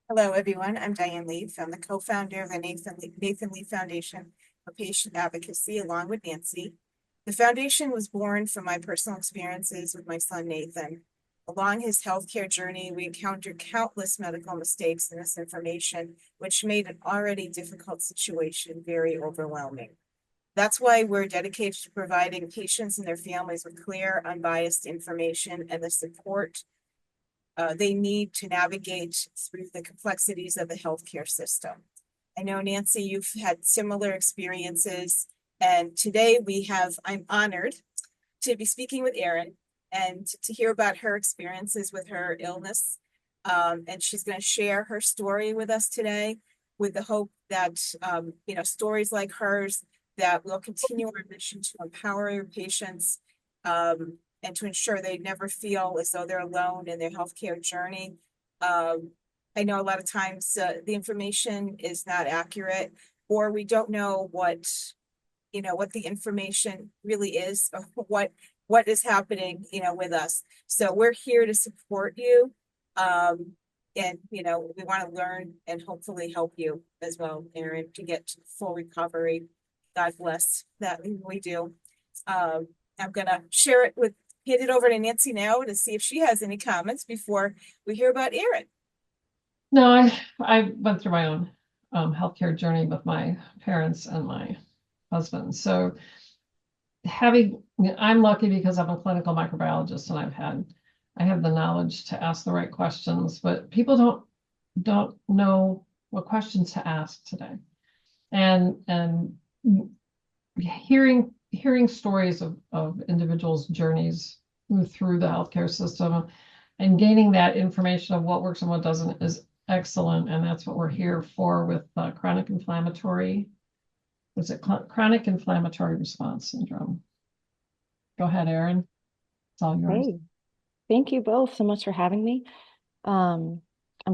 Hello, everyone. I'm Diane Leaf. I'm the co-founder of the Nathan Leaf Foundation for Patient Advocacy, along with Nancy. The foundation was born from my personal experiences with my son, Nathan. Along his healthcare journey, we encountered countless medical mistakes and misinformation, which made an already difficult situation very overwhelming. That's why we're dedicated to providing patients and their families with clear, unbiased information and the support they need to navigate through the complexities of the healthcare system. I know, Nancy, you've had similar experiences, and today I'm honored to be speaking with Erin and to hear about her experiences with her illness. And she's going to share her story with us today with the hope that, stories like hers that will continue our mission to empower your patients and to ensure they never feel as though they're alone in their healthcare journey. I know a lot of times the information is not accurate, or we don't know what the information really is, or what is happening, with us. So we're here to support you. And we want to learn and hopefully help you as well, Erin, to get to full recovery. God bless that we do. I'm gonna hand it over to Nancy now to see if she has any comments before we hear about Erin. No, I went through my own healthcare journey with my parents and my husband. So I'm lucky because I'm a clinical microbiologist and I have the knowledge to ask the right questions, but people don't know what questions to ask today. And hearing stories of individuals' journeys through the healthcare system and gaining that information of what works and what doesn't is excellent. And that's what we're here for with chronic inflammatory response syndrome. Go ahead, Erin. It's all yours. Hey, thank you both so much for having me. I'm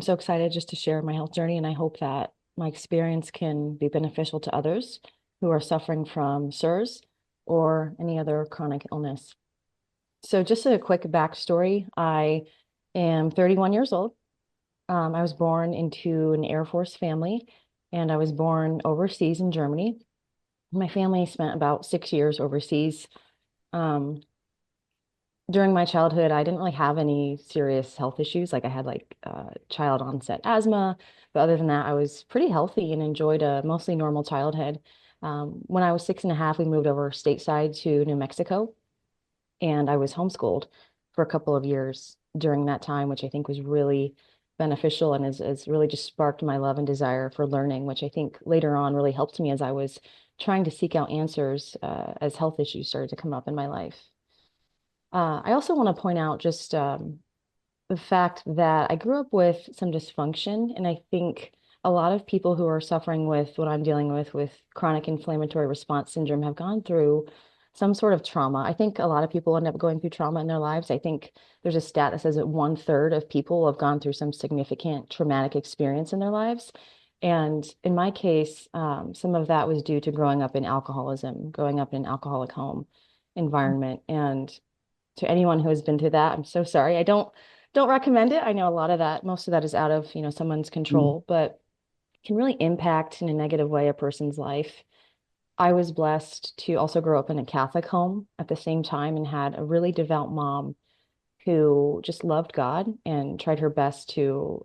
so excited just to share my health journey, and I hope that my experience can be beneficial to others who are suffering from SIRS or any other chronic illness. So just a quick backstory. I am 31 years old. I was born into an Air Force family, and I was born overseas in Germany. My family spent about 6 years overseas. During my childhood, I didn't really have any serious health issues. Like I had child onset asthma, but other than that, I was pretty healthy and enjoyed a mostly normal childhood. When I was 6.5, we moved over stateside to New Mexico, and I was homeschooled for a couple of years during that time, which I think was really beneficial and has really just sparked my love and desire for learning, which I think later on really helped me as I was trying to seek out answers as health issues started to come up in my life. I also want to point out just the fact that I grew up with some dysfunction, and I think a lot of people who are suffering with what I'm dealing with chronic inflammatory response syndrome, have gone through some sort of trauma. I think a lot of people end up going through trauma in their lives. I think there's a stat that says that 1/3 of people have gone through some significant traumatic experience in their lives. And in my case, some of that was due to growing up in alcoholism, growing up in an alcoholic home environment. And to anyone who has been through that, I'm so sorry. I don't recommend it. I know most of that is out of, someone's control, but can really impact in a negative way a person's life. I was blessed to also grow up in a Catholic home at the same time and had a really devout mom who just loved God and tried her best to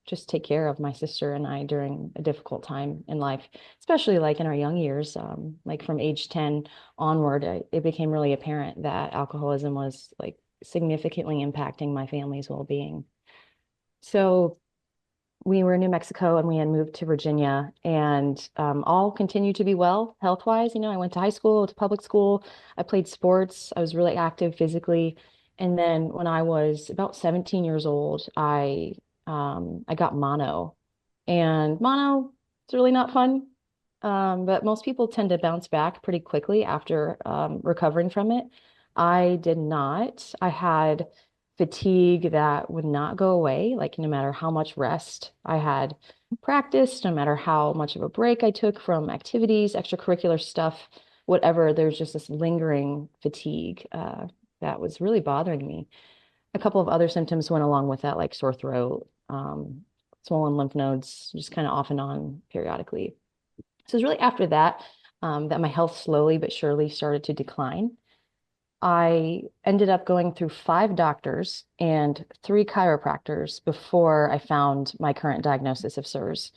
just take care of my sister and I during a difficult time in life, especially like in our young years, like from age 10 onward. It became really apparent that alcoholism was like significantly impacting my family's well-being. So we were in New Mexico and we had moved to Virginia, and all continued to be well health-wise. I went to high school, to public school. I played sports. I was really active physically. And then when I was about 17 years old, I got mono, and mono is really not fun. But most people tend to bounce back pretty quickly after recovering from it. I did not. I had fatigue that would not go away, like no matter how much rest I had practiced, no matter how much of a break I took from activities, extracurricular stuff, whatever, there's just this lingering fatigue that was really bothering me. A couple of other symptoms went along with that, like sore throat, swollen lymph nodes, just kind of off and on periodically. So it was really after that that my health slowly but surely started to decline. I ended up going through 5 doctors and 3 chiropractors before I found my current diagnosis of SIRS.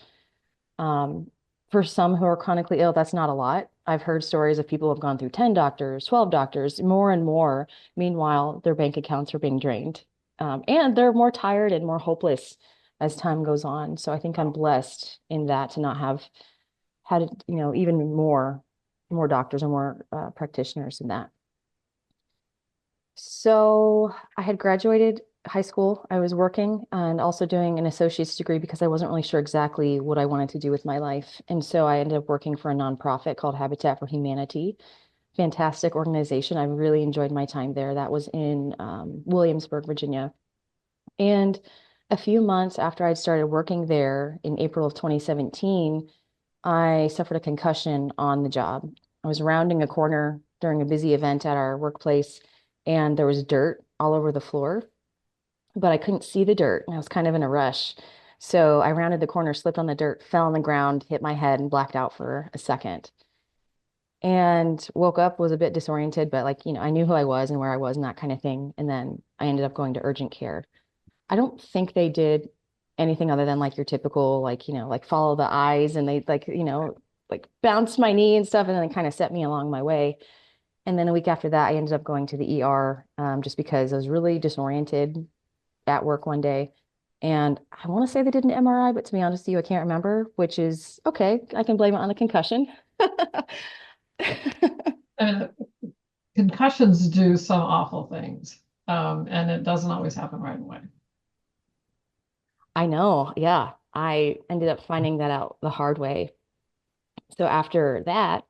For some who are chronically ill, that's not a lot. I've heard stories of people who have gone through 10 doctors, 12 doctors, more and more. Meanwhile, their bank accounts are being drained. And they're more tired and more hopeless as time goes on. So I think I'm blessed in that to not have had, even more doctors and more practitioners in that. So I had graduated high school. I was working and also doing an associate's degree because I wasn't really sure exactly what I wanted to do with my life. And so I ended up working for a nonprofit called Habitat for Humanity. Fantastic organization. I really enjoyed my time there. That was in Williamsburg, Virginia. And a few months after I'd started working there in April of 2017, I suffered a concussion on the job. I was rounding a corner during a busy event at our workplace, and there was dirt all over the floor, but I couldn't see the dirt, and I was kind of in a rush. So I rounded the corner, slipped on the dirt, fell on the ground, hit my head, and blacked out for a second. And woke up, was a bit disoriented, but I knew who I was and where I was and that kind of thing. And then I ended up going to urgent care. I don't think they did anything other than your typical, follow the eyes, and they bounced my knee and stuff, and then kind of set me along my way. And then a week after that, I ended up going to the ER just because I was really disoriented at work one day. And I want to say they did an MRI, but to be honest with you, I can't remember, which is okay. I can blame it on the concussion. And concussions do some awful things, and it doesn't always happen right away. I know. Yeah. I ended up finding that out the hard way. So after that,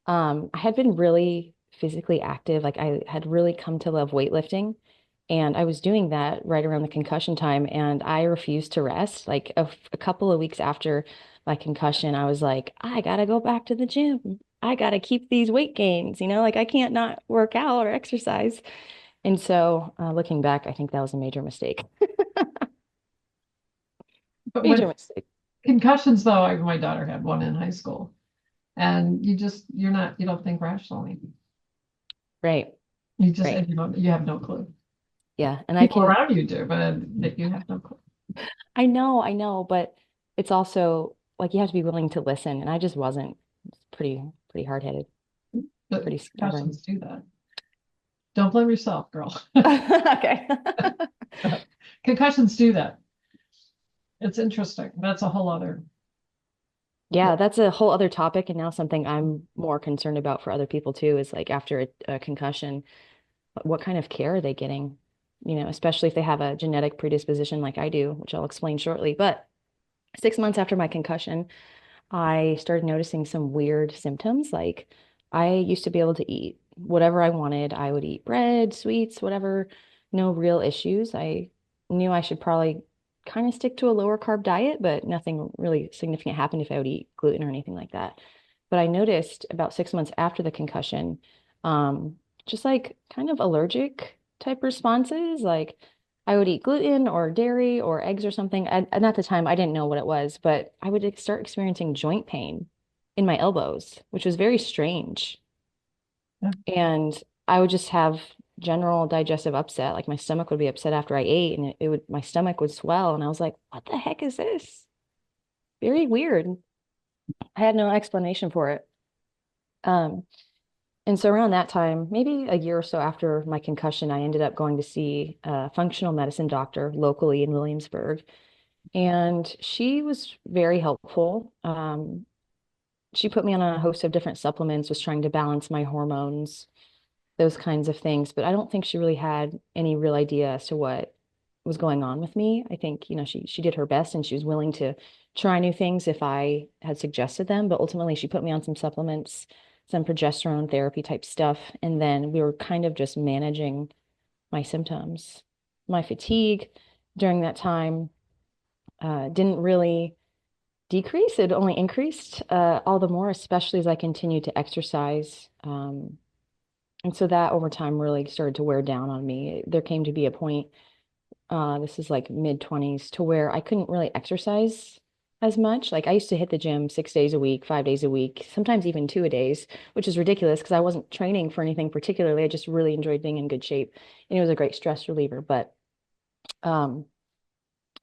I had been really physically active. Like I had really come to love weightlifting. And I was doing that right around the concussion time, and I refused to rest. Like a couple of weeks after my concussion, I was like, I gotta go back to the gym. I gotta keep these weight gains, I can't not work out or exercise. And so, looking back, I think that was a major mistake. But Major with mistake. concussions, though, my daughter had one in high school, and you don't think rationally. Right. You just, Right. you have no clue. Yeah. And People around you do, but you have no clue. I know, but it's also you have to be willing to listen, and I just wasn't. It's pretty hard-headed, But pretty stubborn. concussions do that. Don't blame yourself, girl. Okay. Concussions do that. It's interesting. That's a whole other. Yeah, that's a whole other topic, and now something I'm more concerned about for other people too is after a concussion, what kind of care are they getting? Especially if they have a genetic predisposition like I do, which I'll explain shortly. But 6 months after my concussion, I started noticing some weird symptoms. Like I used to be able to eat whatever I wanted. I would eat bread, sweets, whatever, no real issues. I knew I should probably kind of stick to a lower carb diet, but nothing really significant happened if I would eat gluten or anything like that. But I noticed about 6 months after the concussion, just kind of allergic type responses. Like I would eat gluten or dairy or eggs or something. And at the time, I didn't know what it was, but I would start experiencing joint pain in my elbows, which was very strange. Yeah. And I would just have general digestive upset. Like my stomach would be upset after I ate, and my stomach would swell. And I was like, what the heck is this? Very weird. I had no explanation for it. And so around that time, maybe a year or so after my concussion, I ended up going to see a functional medicine doctor locally in Williamsburg. And she was very helpful. She put me on a host of different supplements, was trying to balance my hormones, those kinds of things. But I don't think she really had any real idea as to what was going on with me. I think, she did her best, and she was willing to try new things if I had suggested them. But ultimately, she put me on some supplements, some progesterone therapy type stuff. And then we were kind of just managing my symptoms. My fatigue during that time didn't really decrease. It only increased all the more, especially as I continued to exercise. And so that over time really started to wear down on me. There came to be a point this is like mid-20s, to where I couldn't really exercise as much. Like I used to hit the gym 6 days a week, 5 days a week, sometimes even 2 a days, which is ridiculous because I wasn't training for anything particularly. I just really enjoyed being in good shape, and it was a great stress reliever. But um,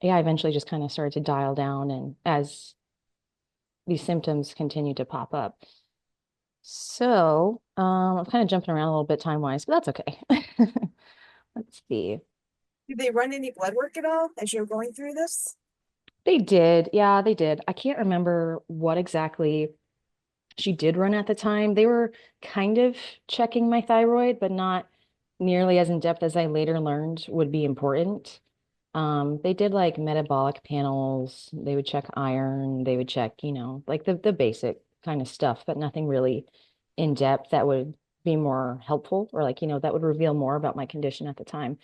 yeah, I eventually just kind of started to dial down, and as these symptoms continued to pop up. So I'm kind of jumping around a little bit time-wise, but that's okay. Let's see. Did they run any blood work at all as you're going through this? They did. Yeah, they did. I can't remember what exactly she did run at the time. They were kind of checking my thyroid, but not nearly as in depth as I later learned would be important. They did like metabolic panels. They would check iron. They would check, like the basic kind of stuff, but nothing really in depth that would be more helpful, or like, that would reveal more about my condition at the time.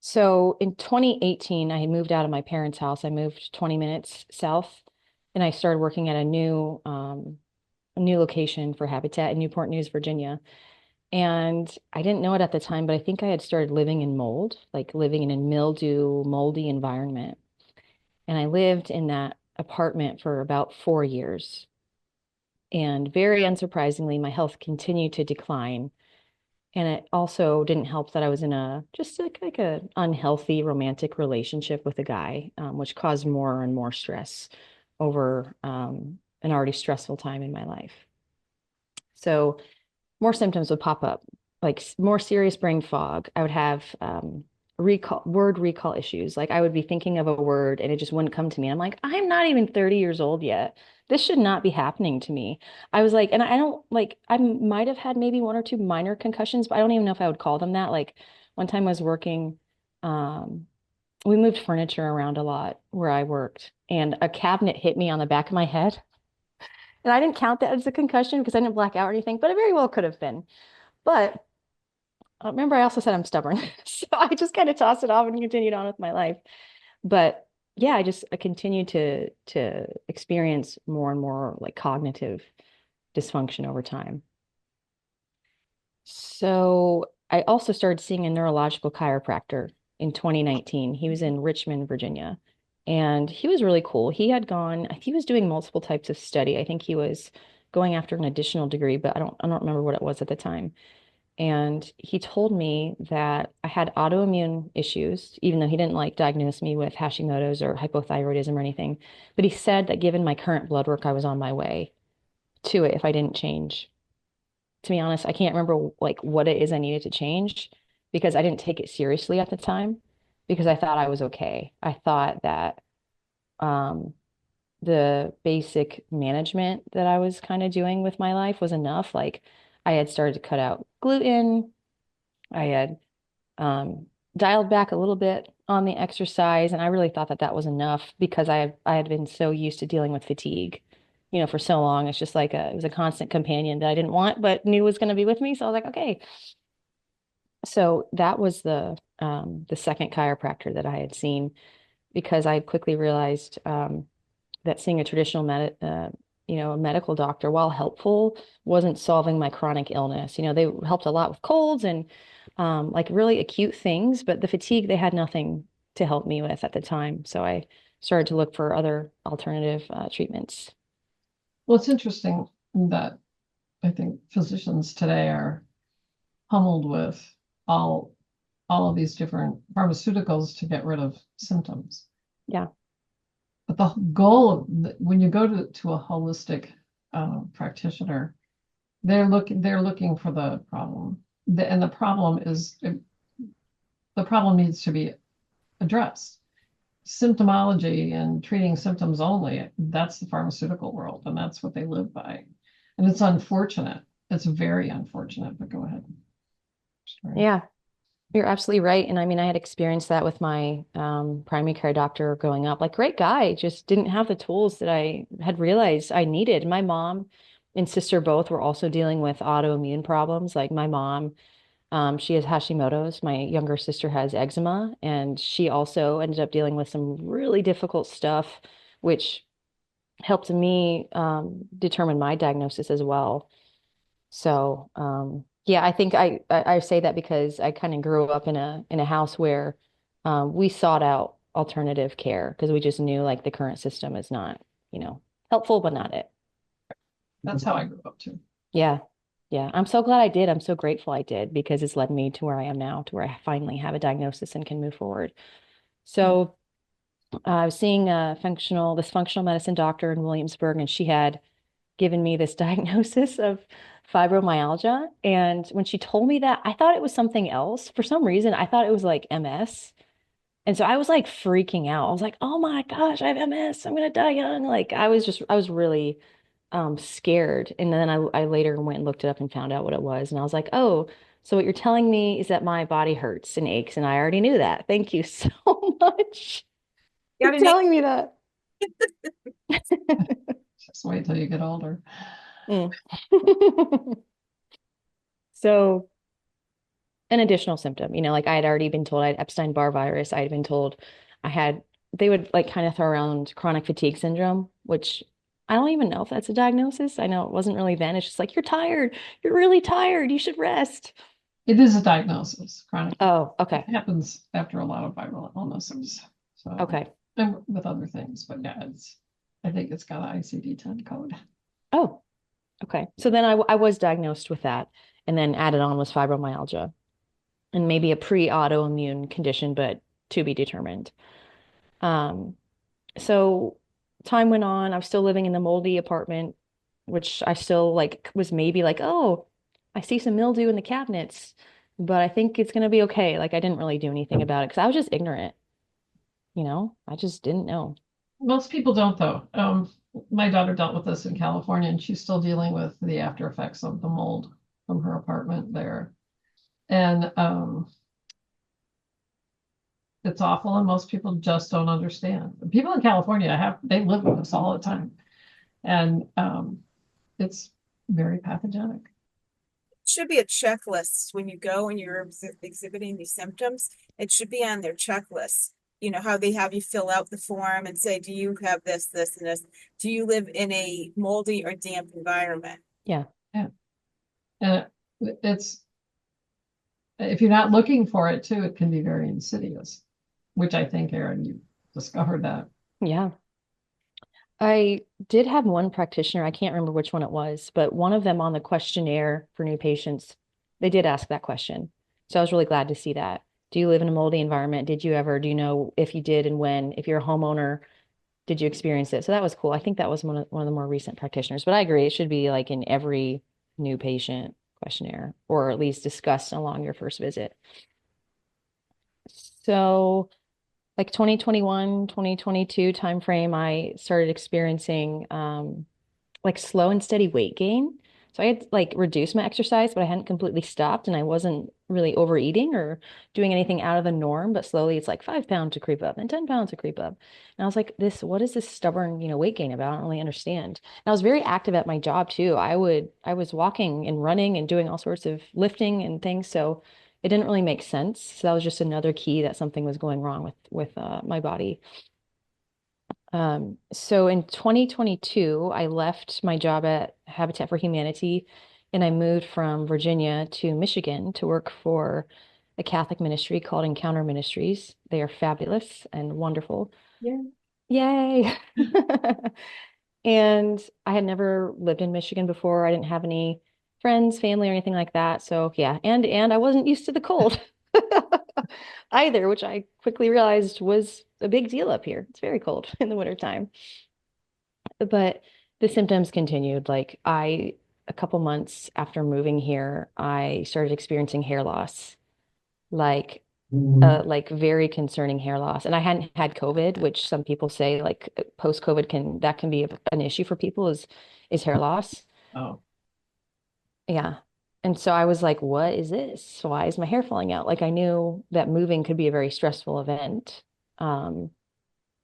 So in 2018, I had moved out of my parents' house. I moved 20 minutes south, and I started working at a new location for Habitat in Newport News, Virginia. And I didn't know it at the time, but I think I had started living in mold, like living in a mildew, moldy environment. And I lived in that apartment for about 4 years. And very unsurprisingly, my health continued to decline. And it also didn't help that I was in a just like a unhealthy romantic relationship with a guy, which caused more and more stress over an already stressful time in my life. So more symptoms would pop up, like more serious brain fog. I would have word recall issues. Like I would be thinking of a word and it just wouldn't come to me. I'm like, I'm not even 30 years old yet. This should not be happening to me. I was like, and I don't like, I might have had maybe one or two minor concussions, but I don't even know if I would call them that. Like one time I was working, um, we moved furniture around a lot where I worked, and a cabinet hit me on the back of my head. And I didn't count that as a concussion because I didn't black out or anything, but it very well could have been. But remember, I also said I'm stubborn. So I just kind of tossed it off and continued on with my life. But yeah, I continued to experience more and more like cognitive dysfunction over time. So I also started seeing a neurological chiropractor in 2019. He was in Richmond, Virginia, and he was really cool. He was doing multiple types of study. I think he was going after an additional degree, but I don't remember what it was at the time. And he told me that I had autoimmune issues, even though he didn't like diagnose me with Hashimoto's or hypothyroidism or anything. But he said that given my current blood work, I was on my way to it if I didn't change. To be honest, I can't remember like what it is I needed to change because I didn't take it seriously at the time because I thought I was okay. I thought that um, the basic management that I was kind of doing with my life was enough. Like I had started to cut out gluten. I had um, dialed back a little bit on the exercise, and I really thought that that was enough because I had been so used to dealing with fatigue, for so long. It's just like it was a constant companion that I didn't want, but knew was going to be with me. So I was like, okay. So that was the second chiropractor that I had seen because I quickly realized that seeing a traditional a medical doctor, while helpful, wasn't solving my chronic illness. They helped a lot with colds and like really acute things, but the fatigue they had nothing to help me with at the time. So I started to look for other alternative treatments. Well, it's interesting that I think physicians today are pummeled with all all of these different pharmaceuticals to get rid of symptoms. Yeah. But the goal of when you go to a holistic practitioner, they're looking for the problem, and the problem needs to be addressed. Symptomology and treating symptoms only, that's the pharmaceutical world, and that's what they live by. And it's unfortunate. It's very unfortunate, but go ahead. Sorry. Yeah. You're absolutely right. And I mean, I had experienced that with my primary care doctor growing up. Like, great guy, just didn't have the tools that I had realized I needed. My mom and sister both were also dealing with autoimmune problems. Like my mom, she has Hashimoto's. My younger sister has eczema, and she also ended up dealing with some really difficult stuff, which helped me determine my diagnosis as well. So, Yeah, I think I say that because I kind of grew up in a house where we sought out alternative care because we just knew like the current system is not, helpful, but not it. That's how I grew up too. Yeah. Yeah. I'm so glad I did. I'm so grateful I did because it's led me to where I am now, to where I finally have a diagnosis and can move forward. So I was seeing this functional medicine doctor in Williamsburg, and she had given me this diagnosis of fibromyalgia. And when she told me that, I thought it was something else. For some reason, I thought it was like MS. And so I was like freaking out. I was like, oh my gosh, I have MS. I'm gonna die young. Like I was really scared. And then I later went and looked it up and found out what it was. And I was like, oh, so what you're telling me is that my body hurts and aches, and I already knew that. Thank you so much for Got a name? telling me that. Just wait till you get older. Mm. So an additional symptom, like I had already been told I had Epstein-Barr virus. I had been told they would like kind of throw around chronic fatigue syndrome, which I don't even know if that's a diagnosis. I know it wasn't really then. It's just like, you're tired. You're really tired. You should rest. It is a diagnosis, chronic. Oh, okay. It happens after a lot of viral illnesses. So, Okay. and with other things, but yeah, I think it's got an ICD-10 code. Oh, okay. So then I was diagnosed with that, and then added on was fibromyalgia and maybe a pre-autoimmune condition, but to be determined. Um, So time went on. I was still living in the moldy apartment, which I still like was maybe like, oh, I see some mildew in the cabinets, but I think it's gonna be okay. Like I didn't really do anything about it because I was just ignorant, I just didn't know. Most people don't though. My daughter dealt with this in California and she's still dealing with the after effects of the mold from her apartment there. And it's awful and most people just don't understand. People in California they live with us all the time. And it's very pathogenic. Should be a checklist when you go and you're exhibiting these symptoms. It should be on their checklist. You know, how they have you fill out the form and say, do you have this, this, and this? Do you live in a moldy or damp environment? Yeah. Yeah. And it's, if you're not looking for it too, it can be very insidious, which I think, Erin, you discovered that. Yeah. I did have one practitioner, I can't remember which one it was, but one of them on the questionnaire for new patients, they did ask that question. So I was really glad to see that. Do you live in a moldy environment? Did you ever? Do you know if you did and when? If you're a homeowner, did you experience it? So that was cool. I think that was one of the more recent practitioners, but I agree. It should be like in every new patient questionnaire, or at least discussed along your first visit. So like 2021, 2022 timeframe, I started experiencing like slow and steady weight gain. So I had like reduced my exercise, but I hadn't completely stopped, and I wasn't really overeating or doing anything out of the norm, but slowly it's like 5 pounds to creep up and 10 pounds to creep up. And I was like, what is this stubborn, weight gain about? I don't really understand. And I was very active at my job too. I was walking and running and doing all sorts of lifting and things. So it didn't really make sense. So that was just another key that something was going wrong with my body. So in 2022, I left my job at Habitat for Humanity and I moved from Virginia to Michigan to work for a Catholic ministry called Encounter Ministries. They are fabulous and wonderful. Yeah. Yay. And I had never lived in Michigan before. I didn't have any friends, family, or anything like that. So yeah, and I wasn't used to the cold either, which I quickly realized was a big deal up here. It's very cold in the wintertime. But the symptoms continued. A couple months after moving here, I started experiencing hair loss, like very concerning hair loss. And I hadn't had COVID, which some people say like post-COVID can be an issue for people is hair loss. Oh, Yeah. And so I was like, what is this? Why is my hair falling out? Like I knew that moving could be a very stressful event. Um,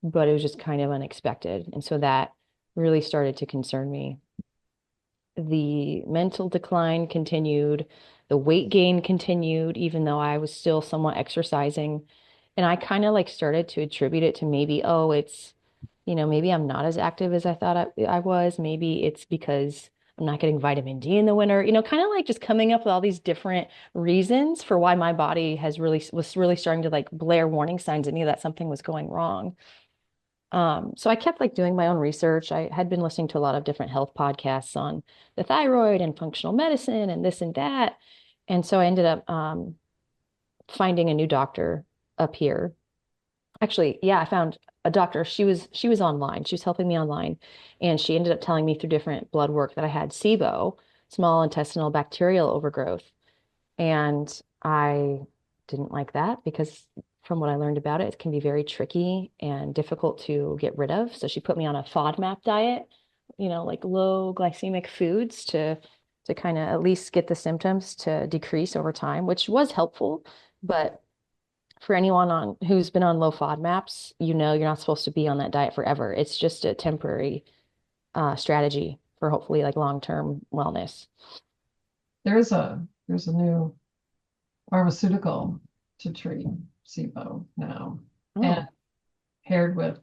but it was just kind of unexpected. And so that really started to concern me. The mental decline continued, the weight gain continued, even though I was still somewhat exercising. And I kind of like started to attribute it to maybe, oh, it's, maybe I'm not as active as I thought I was. Maybe it's because I'm not getting vitamin D in the winter, you know, kind of like just coming up with all these different reasons for why my body was really starting to like blare warning signs at me that something was going wrong. So I kept like doing my own research. I had been listening to a lot of different health podcasts on the thyroid and functional medicine and this and that. And so I ended up finding a new doctor up here. Actually, yeah, I found a doctor. She was online. She was helping me online, and she ended up telling me through different blood work that I had SIBO, small intestinal bacterial overgrowth. And I didn't like that because from what I learned about it, it can be very tricky and difficult to get rid of. So she put me on a FODMAP diet, you know, like low glycemic foods to kind of at least get the symptoms to decrease over time, which was helpful. But for anyone on who's been on low FODMAPs, you know you're not supposed to be on that diet forever. It's just a temporary strategy for hopefully like long-term wellness. There's a new pharmaceutical to treat SIBO now, and Oh, paired with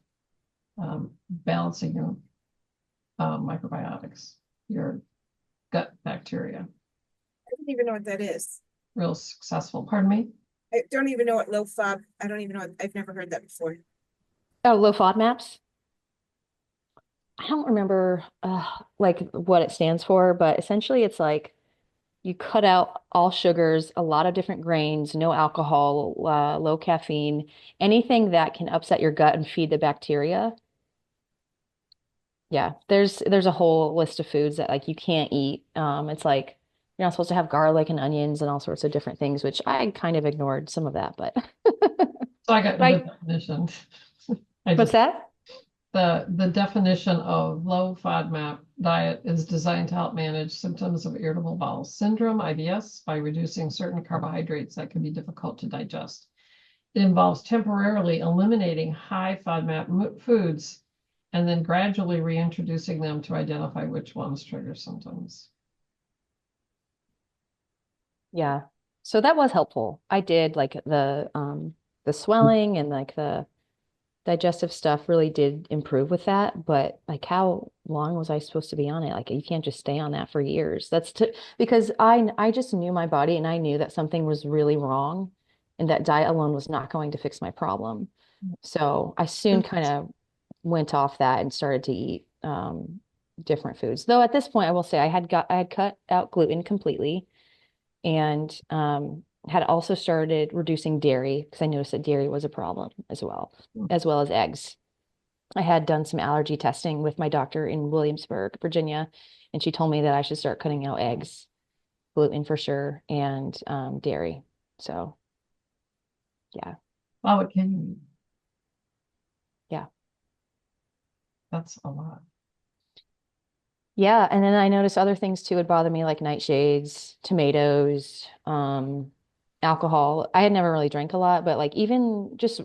balancing your microbiotics, your gut bacteria. I don't even know what that is. Real successful. Pardon me? I don't even know what low FOB, I don't even know, I've never heard that before. oh, low FODMAPs. I don't remember like what it stands for, but essentially it's like you cut out all sugars, a lot of different grains, no alcohol, low caffeine, anything that can upset your gut and feed the bacteria. Yeah, there's a whole list of foods that like you can't eat. It's like you're not supposed to have garlic and onions and all sorts of different things, which I kind of ignored some of that, but So I got the like definition. I what's just that? the definition of low FODMAP diet is designed to help manage symptoms of irritable bowel syndrome, IBS, by reducing certain carbohydrates that can be difficult to digest. It involves temporarily eliminating high FODMAP foods and then gradually reintroducing them to identify which ones trigger symptoms. Yeah. So that was helpful. I did like the swelling and like the digestive stuff really did improve with that, but like how long was I supposed to be on it? Like you can't just stay on that for years. Because I just knew my body and I knew that something was really wrong and that diet alone was not going to fix my problem. So I soon kind of went off that and started to eat different foods. Though at this point I will say I had cut out gluten completely and had also started reducing dairy because I noticed that dairy was a problem as well as eggs. I had done some allergy testing with my doctor in Williamsburg, Virginia, and she told me that I should start cutting out eggs, gluten for sure, and dairy. So, yeah, Wow, what can you eat? yeah. That's a lot. Yeah, and then I noticed other things too would bother me, like nightshades, tomatoes, alcohol. I had never really drank a lot, but like even just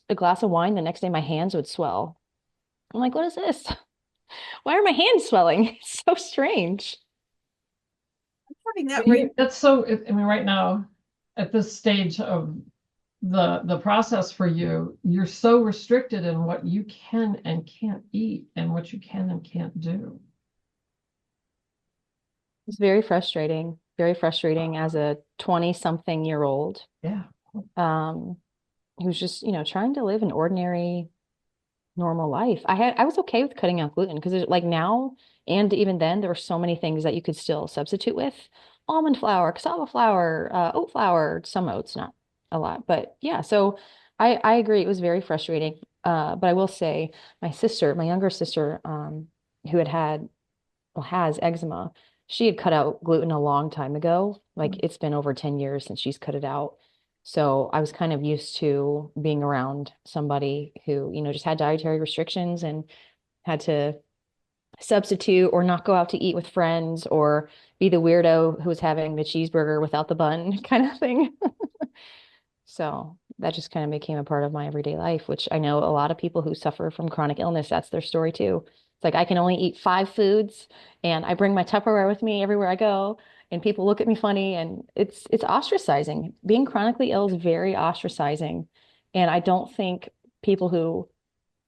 a glass of wine, the next day my hands would swell. I'm like, what is this? Why are my hands swelling? It's so strange. I'm having that right. That's so, I mean, right now, at this stage of the process for you, you're so restricted in what you can and can't eat and what you can and can't do. It's very frustrating as a 20-something-year-old Yeah. um, who's just, you know, trying to live an ordinary, normal life. I was okay with cutting out gluten because like now and even then there were so many things that you could still substitute with. Almond flour, cassava flour, oat flour, some oats, not a lot, but yeah. So I agree. It was very frustrating. But I will say my younger sister, who has eczema, she had cut out gluten a long time ago. Like it's been over 10 years since she's cut it out. So I was kind of used to being around somebody who, you know, just had dietary restrictions and had to substitute or not go out to eat with friends or be the weirdo who was having the cheeseburger without the bun kind of thing. So that just kind of became a part of my everyday life, which I know a lot of people who suffer from chronic illness, that's their story too. It's like I can only eat 5 foods and I bring my Tupperware with me everywhere I go and people look at me funny and it's ostracizing. Being chronically ill is very ostracizing. And I don't think people who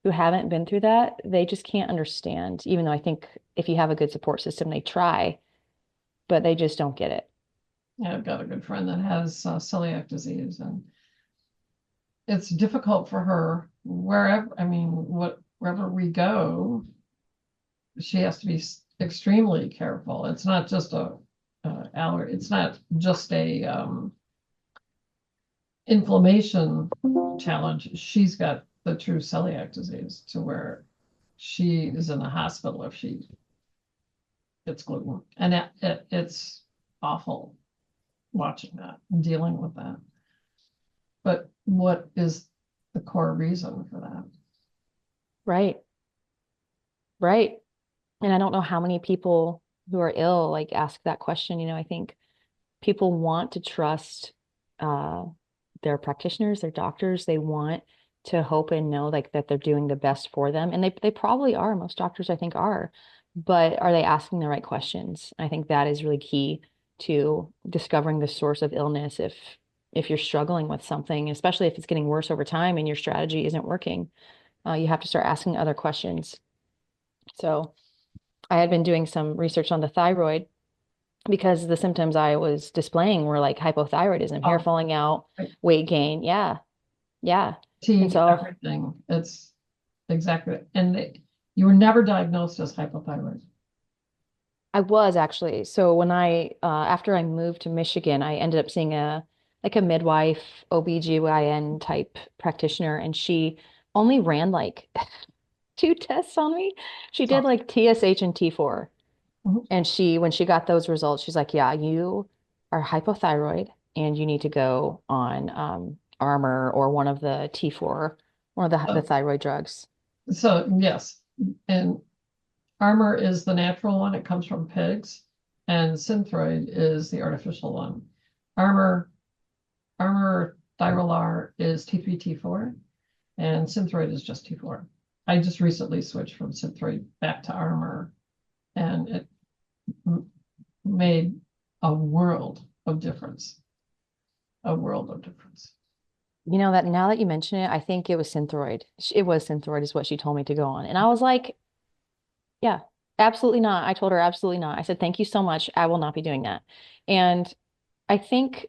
who haven't been through that, they just can't understand, even though I think if you have a good support system, they try, but they just don't get it. Yeah, I've got a good friend that has celiac disease, and it's difficult for her wherever we go, she has to be extremely careful. It's not just a allergy. It's not just a inflammation challenge. She's got the true celiac disease to where she is in the hospital if she gets gluten, and it's awful watching that and dealing with that. But what is the core reason for that? Right. Right. And I don't know how many people who are ill like ask that question. I think people want to trust uh, their practitioners, their doctors. They want to hope and know like that they're doing the best for them. And they probably are. Most doctors, I think, are. But are they asking the right questions? I think that is really key to discovering the source of illness if you're struggling with something, especially if it's getting worse over time and your strategy isn't working. You have to start asking other questions. So I had been doing some research on the thyroid because the symptoms I was displaying were like hypothyroidism, hair falling out, weight gain. Yeah. Yeah. And so everything. It's exactly. And you were never diagnosed as hypothyroid. I was actually. So when after I moved to Michigan, I ended up seeing a midwife, OBGYN type practitioner, and she only ran like 2 tests on me. She did like TSH and T4. Mhm. And when she got those results, she's like, yeah, you are hypothyroid and you need to go on Armour or one of the T4, one of the thyroid drugs. So yes, and Armour is the natural one. It comes from pigs, and Synthroid is the artificial one. Armour Thyrolar is T3, T4, and Synthroid is just T4. I just recently switched from Synthroid back to Armour, and it made a world of difference. A world of difference. That now that you mention it, I think it was Synthroid. It was Synthroid is what she told me to go on. And I was like, yeah, absolutely not. I told her absolutely not. I said, thank you so much. I will not be doing that. And I think,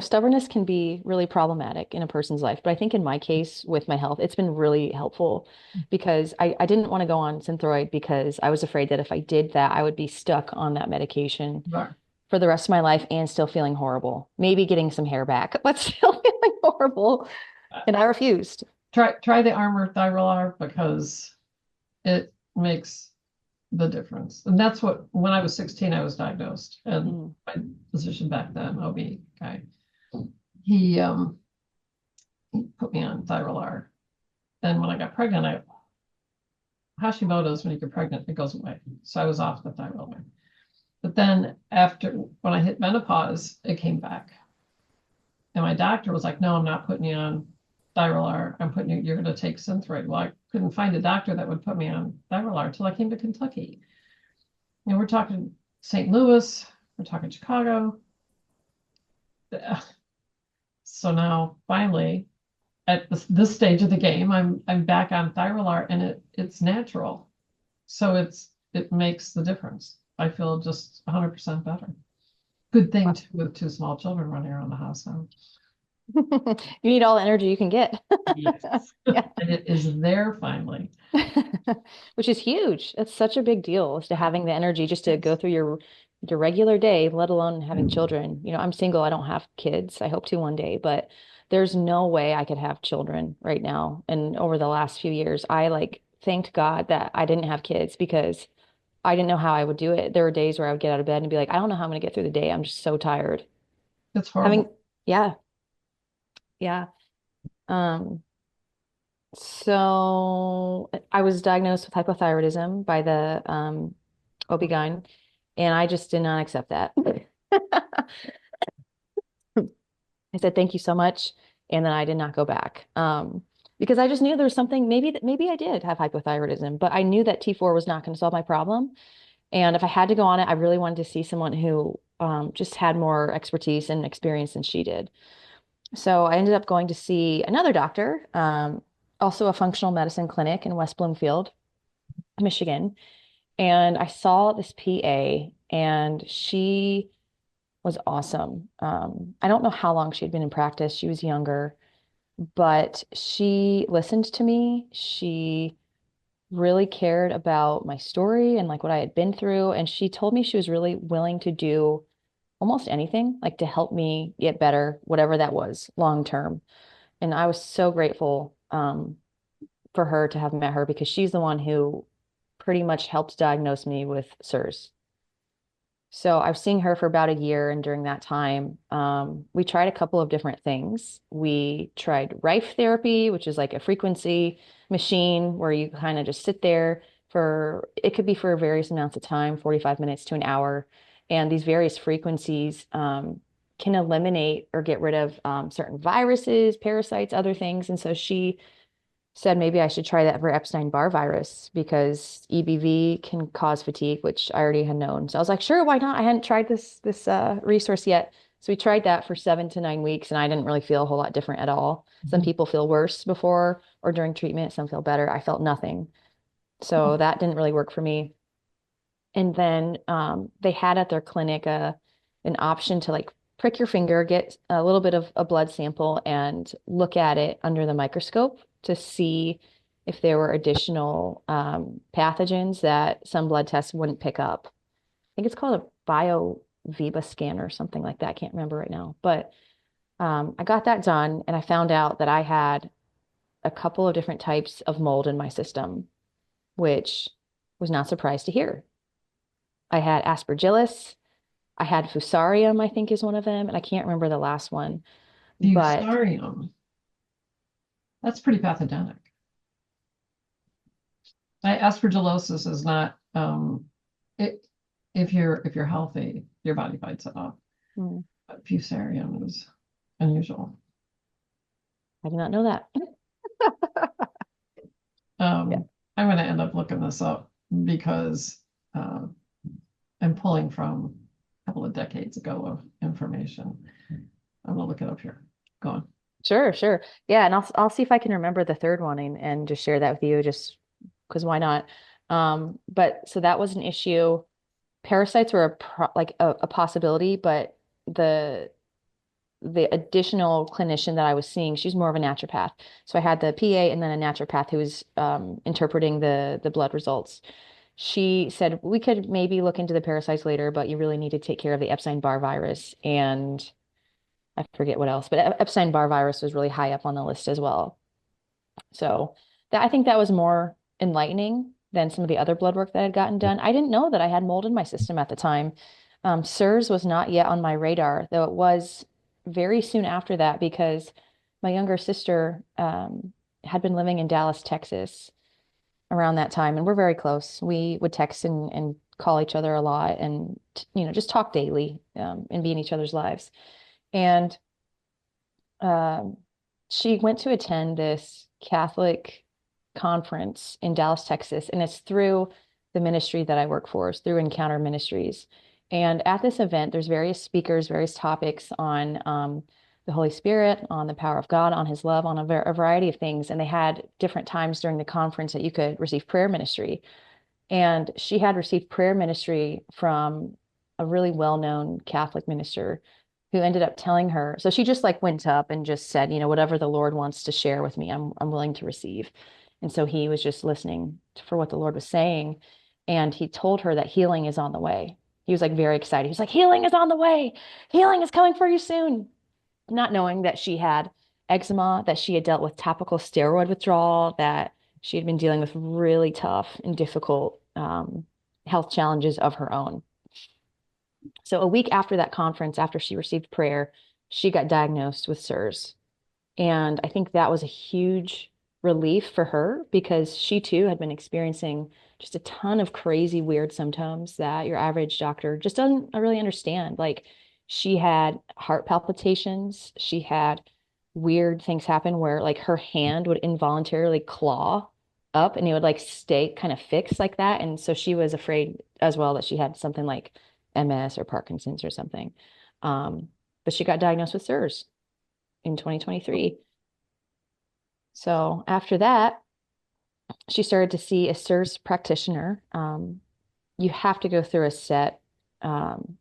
stubbornness can be really problematic in a person's life. But I think in my case with my health, it's been really helpful because I didn't want to go on Synthroid because I was afraid that if I did that, I would be stuck on that medication for the rest of my life and still feeling horrible. Maybe getting some hair back, but still feeling horrible. And I refused. Try the Armour Thyrolar because it makes the difference. And that's when I was 16, I was diagnosed. And my physician back then, OB guy, he put me on Thyrolar. And when I got pregnant, Hashimoto's, when you get pregnant, it goes away. So I was off the Thyrolar. But then when I hit menopause, it came back. And my doctor was like, no, I'm not putting you on Thyrolar. You're going to take Synthroid. Well, I couldn't find a doctor that would put me on Thyrolar until I came to Kentucky. We're talking St. Louis, we're talking Chicago. So now finally, at this stage of the game, I'm back on Thyrolar, and it's natural. So it makes the difference. I feel just 100% better. Good thing too, with 2 small children running around the house now. You need all the energy you can get. Yes. Yeah. And it is there finally. Which is huge. That's such a big deal, is to having the energy just to go through your regular day, let alone having children. I'm single. I don't have kids. I hope to one day, but there's no way I could have children right now. And over the last few years, I thanked God that I didn't have kids because I didn't know how I would do it. There were days where I would get out of bed and be like, I don't know how I'm going to get through the day. I'm just so tired. It's horrible. Yeah. Yeah. So I was diagnosed with hypothyroidism by the OB-GYN, and I just did not accept that. I said, thank you so much. And then I did not go back. Because I just knew there was something, maybe I did have hypothyroidism, but I knew that T4 was not going to solve my problem. And if I had to go on it, I really wanted to see someone who just had more expertise and experience than she did. So I ended up going to see another doctor, also a functional medicine clinic in West Bloomfield, Michigan. And I saw this PA, and she was awesome. I don't know how long she'd been in practice. She was younger, but she listened to me. She really cared about my story and like what I had been through. And she told me she was really willing to do almost anything, like to help me get better, whatever that was long term. And I was so grateful for her to have met her because she's the one who pretty much helped diagnose me with SIRS. So I was seeing her for about a year, and during that time, we tried a couple of different things. We tried Rife therapy, which is like a frequency machine where you kind of just sit there for, it could be for various amounts of time, 45 minutes to an hour. And these various frequencies can eliminate or get rid of certain viruses, parasites, other things. And so she said maybe I should try that for Epstein-Barr virus because EBV can cause fatigue, which I already had known. So I was like, sure, why not? I hadn't tried this resource yet. So we tried that for 7 to 9 weeks, and I didn't really feel a whole lot different at all. Some people feel worse before or during treatment, some feel better. I felt nothing. So that didn't really work for me. And then they had at their clinic an option to like prick your finger, get a little bit of a blood sample, and look at it under the microscope to see if there were additional pathogens that some blood tests wouldn't pick up. I think it's called a bio-Viva scan or something like that. I can't remember right now. But I got that done, and I found out that I had a couple of different types of mold in my system, which was not surprised to hear. I had aspergillus. I had fusarium, I think is one of them, and I can't remember the last one. But Fusarium. That's pretty pathogenic. Aspergillosis is not it if you're healthy, your body fights it off. But fusarium is unusual. I did not know that. Yeah. I'm going to end up looking this up because I'm pulling from a couple of decades ago of information. I'm going to look it up here. Go on. Sure, sure. Yeah, and I'll see if I can remember the third one and just share that with you just because why not? But so that was an issue. Parasites were a possibility, but the additional clinician that I was seeing, she's more of a naturopath. So I had the PA and then a naturopath who was interpreting the blood results. She said we could maybe look into the parasites later, but you really need to take care of the Epstein-Barr virus, and I forget what else, but Epstein-Barr virus was really high up on the list as well. So that I think that was more enlightening than some of the other blood work that had gotten done. I didn't know that I had mold in my system at the time. SIRS was not yet on my radar, though it was very soon after that because my younger sister had been living in Dallas, Texas around that time, and we're very close. We would text and call each other a lot and just talk daily and be in each other's lives. And she went to attend this Catholic conference in Dallas, Texas, and it's through the ministry that I work for, it's through Encounter Ministries. And at this event, there's various speakers, various topics on the Holy Spirit, on the power of God, on his love, on a variety of things. And they had different times during the conference that you could receive prayer ministry. And she had received prayer ministry from a really well-known Catholic minister who ended up telling her. So she just like went up and just said, whatever the Lord wants to share with me, I'm willing to receive. And so he was just listening for what the Lord was saying. And he told her that healing is on the way. He was like very excited. He was like, healing is on the way. Healing is coming for you soon. Not knowing that she had eczema, that she had dealt with topical steroid withdrawal, that she had been dealing with really tough and difficult health challenges of her own. So a week after that conference, after she received prayer, she got diagnosed with SIRS. And I think that was a huge relief for her because she too had been experiencing just a ton of crazy, weird symptoms that your average doctor just doesn't really understand. Like she had heart palpitations. She had weird things happen where like her hand would involuntarily claw up and it would like stay kind of fixed like that. And so she was afraid as well that she had something like MS or Parkinson's or something. But she got diagnosed with SIRS in 2023. So after that, she started to see a SIRS practitioner. You have to go through um,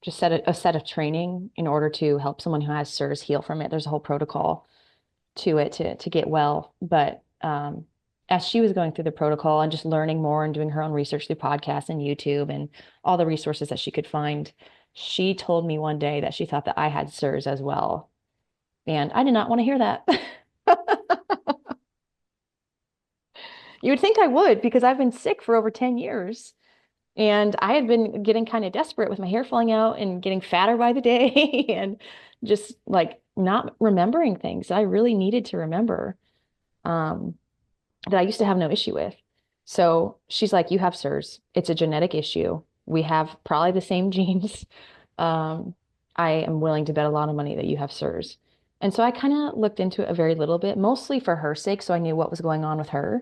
a set of training in order to help someone who has SIRS heal from it. There's a whole protocol to it to get well. But as she was going through the protocol and just learning more and doing her own research through podcasts and YouTube and all the resources that she could find, she told me one day that she thought that I had SIRS as well. And I did not want to hear that. You would think I would because I've been sick for over 10 years. And I had been getting kind of desperate with my hair falling out and getting fatter by the day and just like not remembering things that I really needed to remember, that I used to have no issue with. So she's like, you have SIRS. It's a genetic issue. We have probably the same genes. Um, I am willing to bet a lot of money that you have SIRS. And so I kind of looked into it a very little bit, mostly for her sake, so I knew what was going on with her.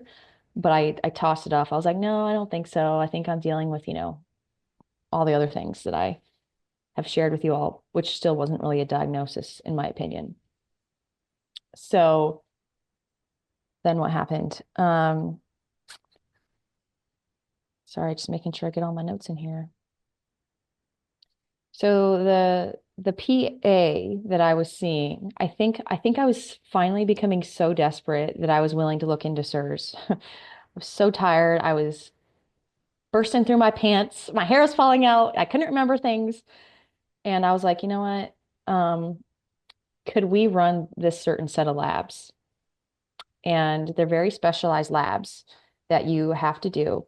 But I tossed it off. I was like, no, I don't think so. I think I'm dealing with, all the other things that I have shared with you all, which still wasn't really a diagnosis, in my opinion. So then what happened? Sorry, just making sure I get all my notes in here. So the PA that I was seeing, I think I was finally becoming so desperate that I was willing to look into SIRS. I was so tired. I was bursting through my pants. My hair was falling out. I couldn't remember things. And I was like, you know what? Could we run this certain set of labs? And they're very specialized labs that you have to do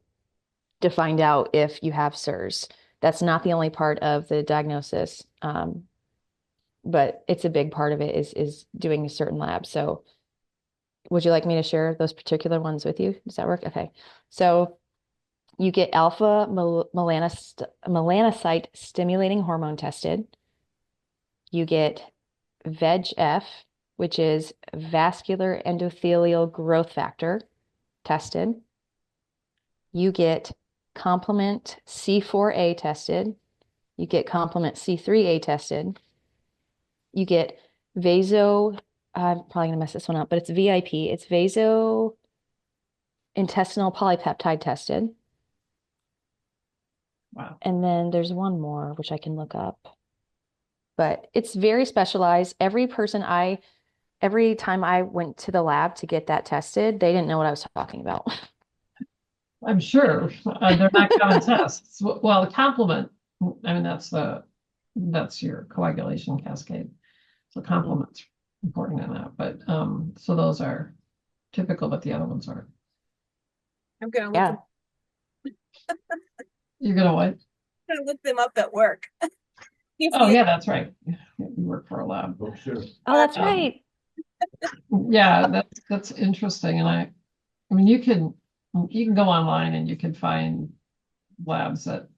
to find out if you have SIRS. That's not the only part of the diagnosis, but it's a big part of it is doing a certain lab. So would you like me to share those particular ones with you? Does that work? Okay. So you get alpha melanocyte stimulating hormone tested. You get VEGF, which is vascular endothelial growth factor, tested. You get complement C4A tested. You get complement C3A tested. You get Vaso, I'm probably going to mess this one up, but it's VIP. It's Vaso intestinal polypeptide tested. Wow. And then there's one more, which I can look up. But it's very specialized. Every time I went to the lab to get that tested, they didn't know what I was talking about. I'm sure they're not common tests. Well, the complement, I mean, that's your coagulation cascade. So complement's important in that. But so those are typical, but the other ones aren't. I'm gonna Yeah. You're gonna what? look them up at work. Oh yeah, that's right. You work for a lab. Oh, sure. Oh, that's right. Yeah, that's interesting. And I mean, you can go online and you can find labs that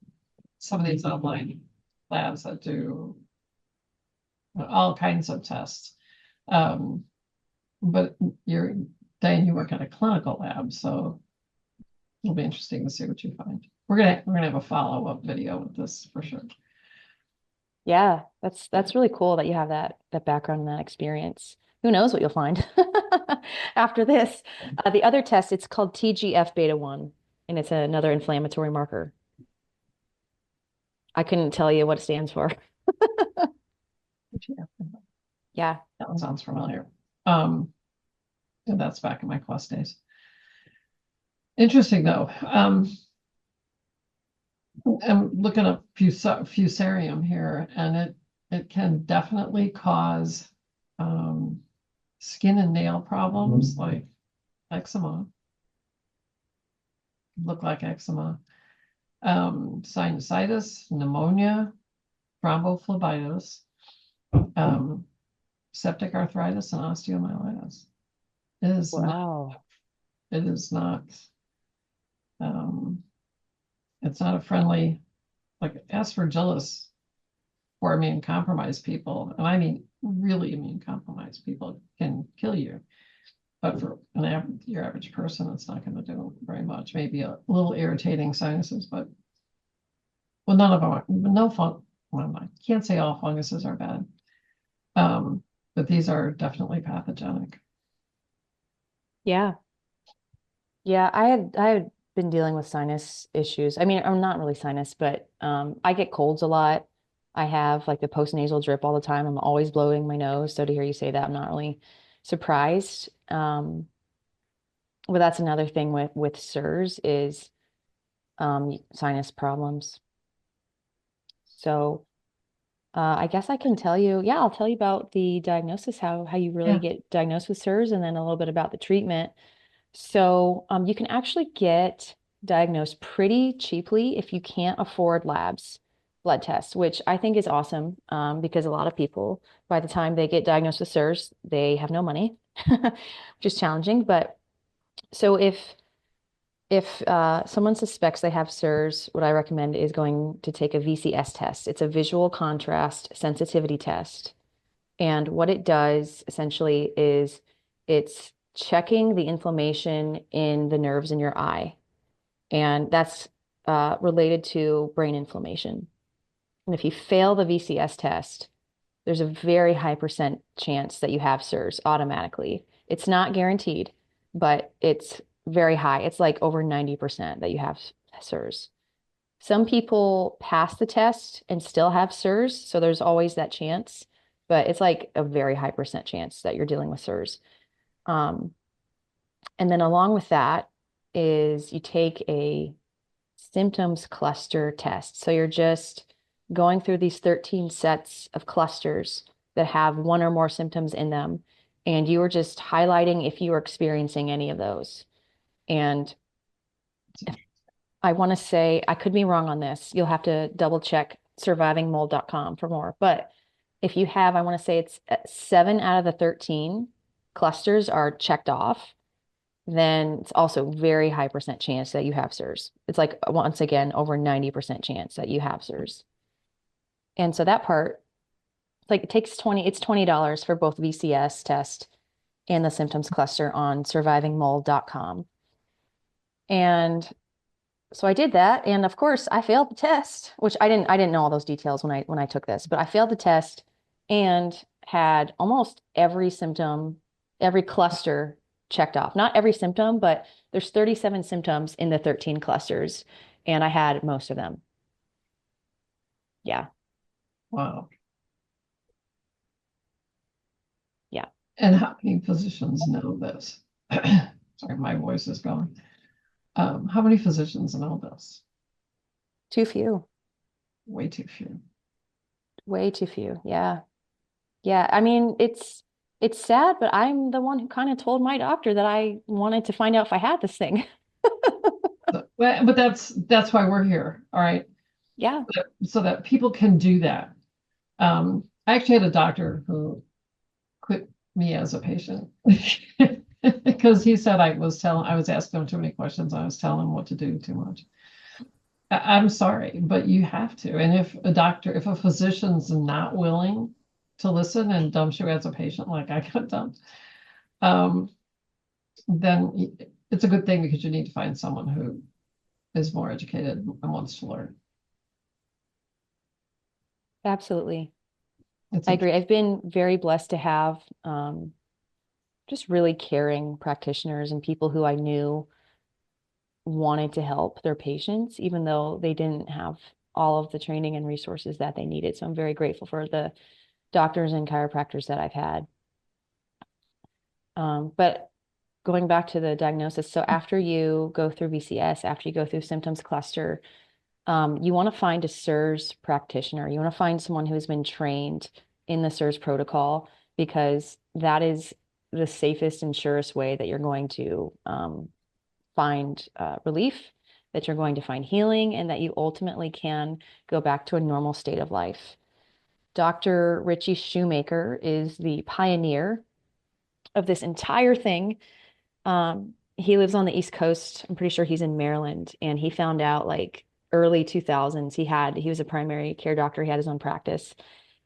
some of these online labs that do all kinds of tests. But Diane, you work at a clinical lab, so it'll be interesting to see what you find. We're gonna have a follow-up video with this for sure. Yeah, that's really cool that you have that background and that experience. Who knows what you'll find after this? The other test, it's called TGF Beta 1, and it's another inflammatory marker. I couldn't tell you what it stands for. Yeah. That one sounds familiar. And that's back in my quest days. Interesting though. I'm looking up fusarium here, and it can definitely cause skin and nail problems like eczema. Look like eczema, sinusitis, pneumonia, thrombophlebitis, septic arthritis, and osteomyelitis. It is Wow. It is not. It's not a friendly, like aspergillus for immune compromised people, and I mean really immune compromised people, can kill you. But for your average person, it's not going to do very much. Maybe a little irritating sinuses, but well, none of them are. Well, I can't say all funguses are bad, but these are definitely pathogenic. Yeah. Yeah, I had been dealing with sinus issues. I mean, I'm not really sinus, but I get colds a lot. I have like the postnasal drip all the time. I'm always blowing my nose. So to hear you say that, I'm not really surprised. But that's another thing with SIRS is sinus problems. So I guess I can tell you, yeah, I'll tell you about the diagnosis, how you really Yeah. get diagnosed with SIRS, and then a little bit about the treatment. So you can actually get diagnosed pretty cheaply if you can't afford labs, blood tests, which I think is awesome because a lot of people, by the time they get diagnosed with SIRS, they have no money, which is challenging. But so if someone suspects they have SIRS, what I recommend is going to take a VCS test. It's a visual contrast sensitivity test. And what it does essentially is it's checking the inflammation in the nerves in your eye. And that's related to brain inflammation. And if you fail the VCS test, there's a very high percent chance that you have SIRS automatically. It's not guaranteed, but it's very high. It's like over 90% that you have SIRS. Some people pass the test and still have SIRS, so there's always that chance, but it's like a very high percent chance that you're dealing with SIRS. Um, and then along with that is you take a symptoms cluster test. So you're just going through these 13 sets of clusters that have one or more symptoms in them, and you are just highlighting if you are experiencing any of those. And I want to say, I could be wrong on this. You'll have to double check survivingmold.com for more. But if you have, I want to say it's 7 out of the 13 clusters are checked off, then it's also very high percent chance that you have SIRS. It's like, once again, over 90% chance that you have SIRS. And so that part, like it takes it's $20 for both VCS test and the symptoms cluster on survivingmold.com. And so I did that, and of course I failed the test, which I didn't know all those details when I took this, but I failed the test and had almost every symptom, every cluster checked off. Not every symptom, but there's 37 symptoms in the 13 clusters, and I had most of them. Yeah, Wow. yeah. And how many physicians know this? Sorry, my voice is going. How many physicians know this? Too few, Way too few. way too few. Yeah. Yeah, I mean, it's sad, but I'm the one who kind of told my doctor that I wanted to find out if I had this thing. But that's why we're here, all right? Yeah. So that people can do that. I actually had a doctor who quit me as a patient because he said I was asking him too many questions. I was telling him what to do too much. I'm sorry, but you have to. And if a physician's not willing to listen and dumps you as a patient, like I got dumped, um, then it's a good thing because you need to find someone who is more educated and wants to learn. Absolutely. It's I a agree. I've been very blessed to have just really caring practitioners and people who I knew wanted to help their patients, even though they didn't have all of the training and resources that they needed. So I'm very grateful for the doctors and chiropractors that I've had. But going back to the diagnosis, so after you go through VCS, after you go through symptoms cluster, you want to find a SIRS practitioner. You want to find someone who's been trained in the SIRS protocol because that is the safest and surest way that you're going to find relief, that you're going to find healing, and that you ultimately can go back to a normal state of life. Dr. Richie Shoemaker is the pioneer of this entire thing. He lives on the East Coast. I'm pretty sure he's in Maryland, and he found out like early 2000s. He was a primary care doctor. He had his own practice,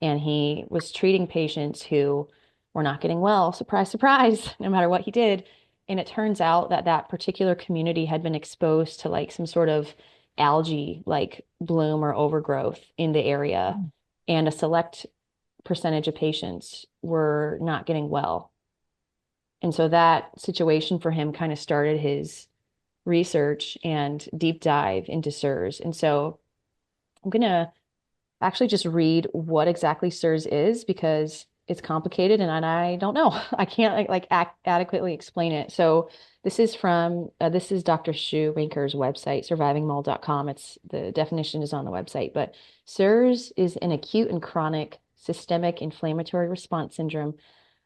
and he was treating patients who were not getting well. Surprise, surprise, no matter what he did. And it turns out that that particular community had been exposed to like some sort of algae like bloom or overgrowth in the area, and a select percentage of patients were not getting well. And so that situation for him kind of started his research and deep dive into SIRS. And so I'm going to actually just read what exactly SIRS is because it's complicated and I don't know. I can't adequately explain it. So this is Dr. Shoemaker's website, survivingmold.com. It's the definition is on the website, but SIRS is an acute and chronic systemic inflammatory response syndrome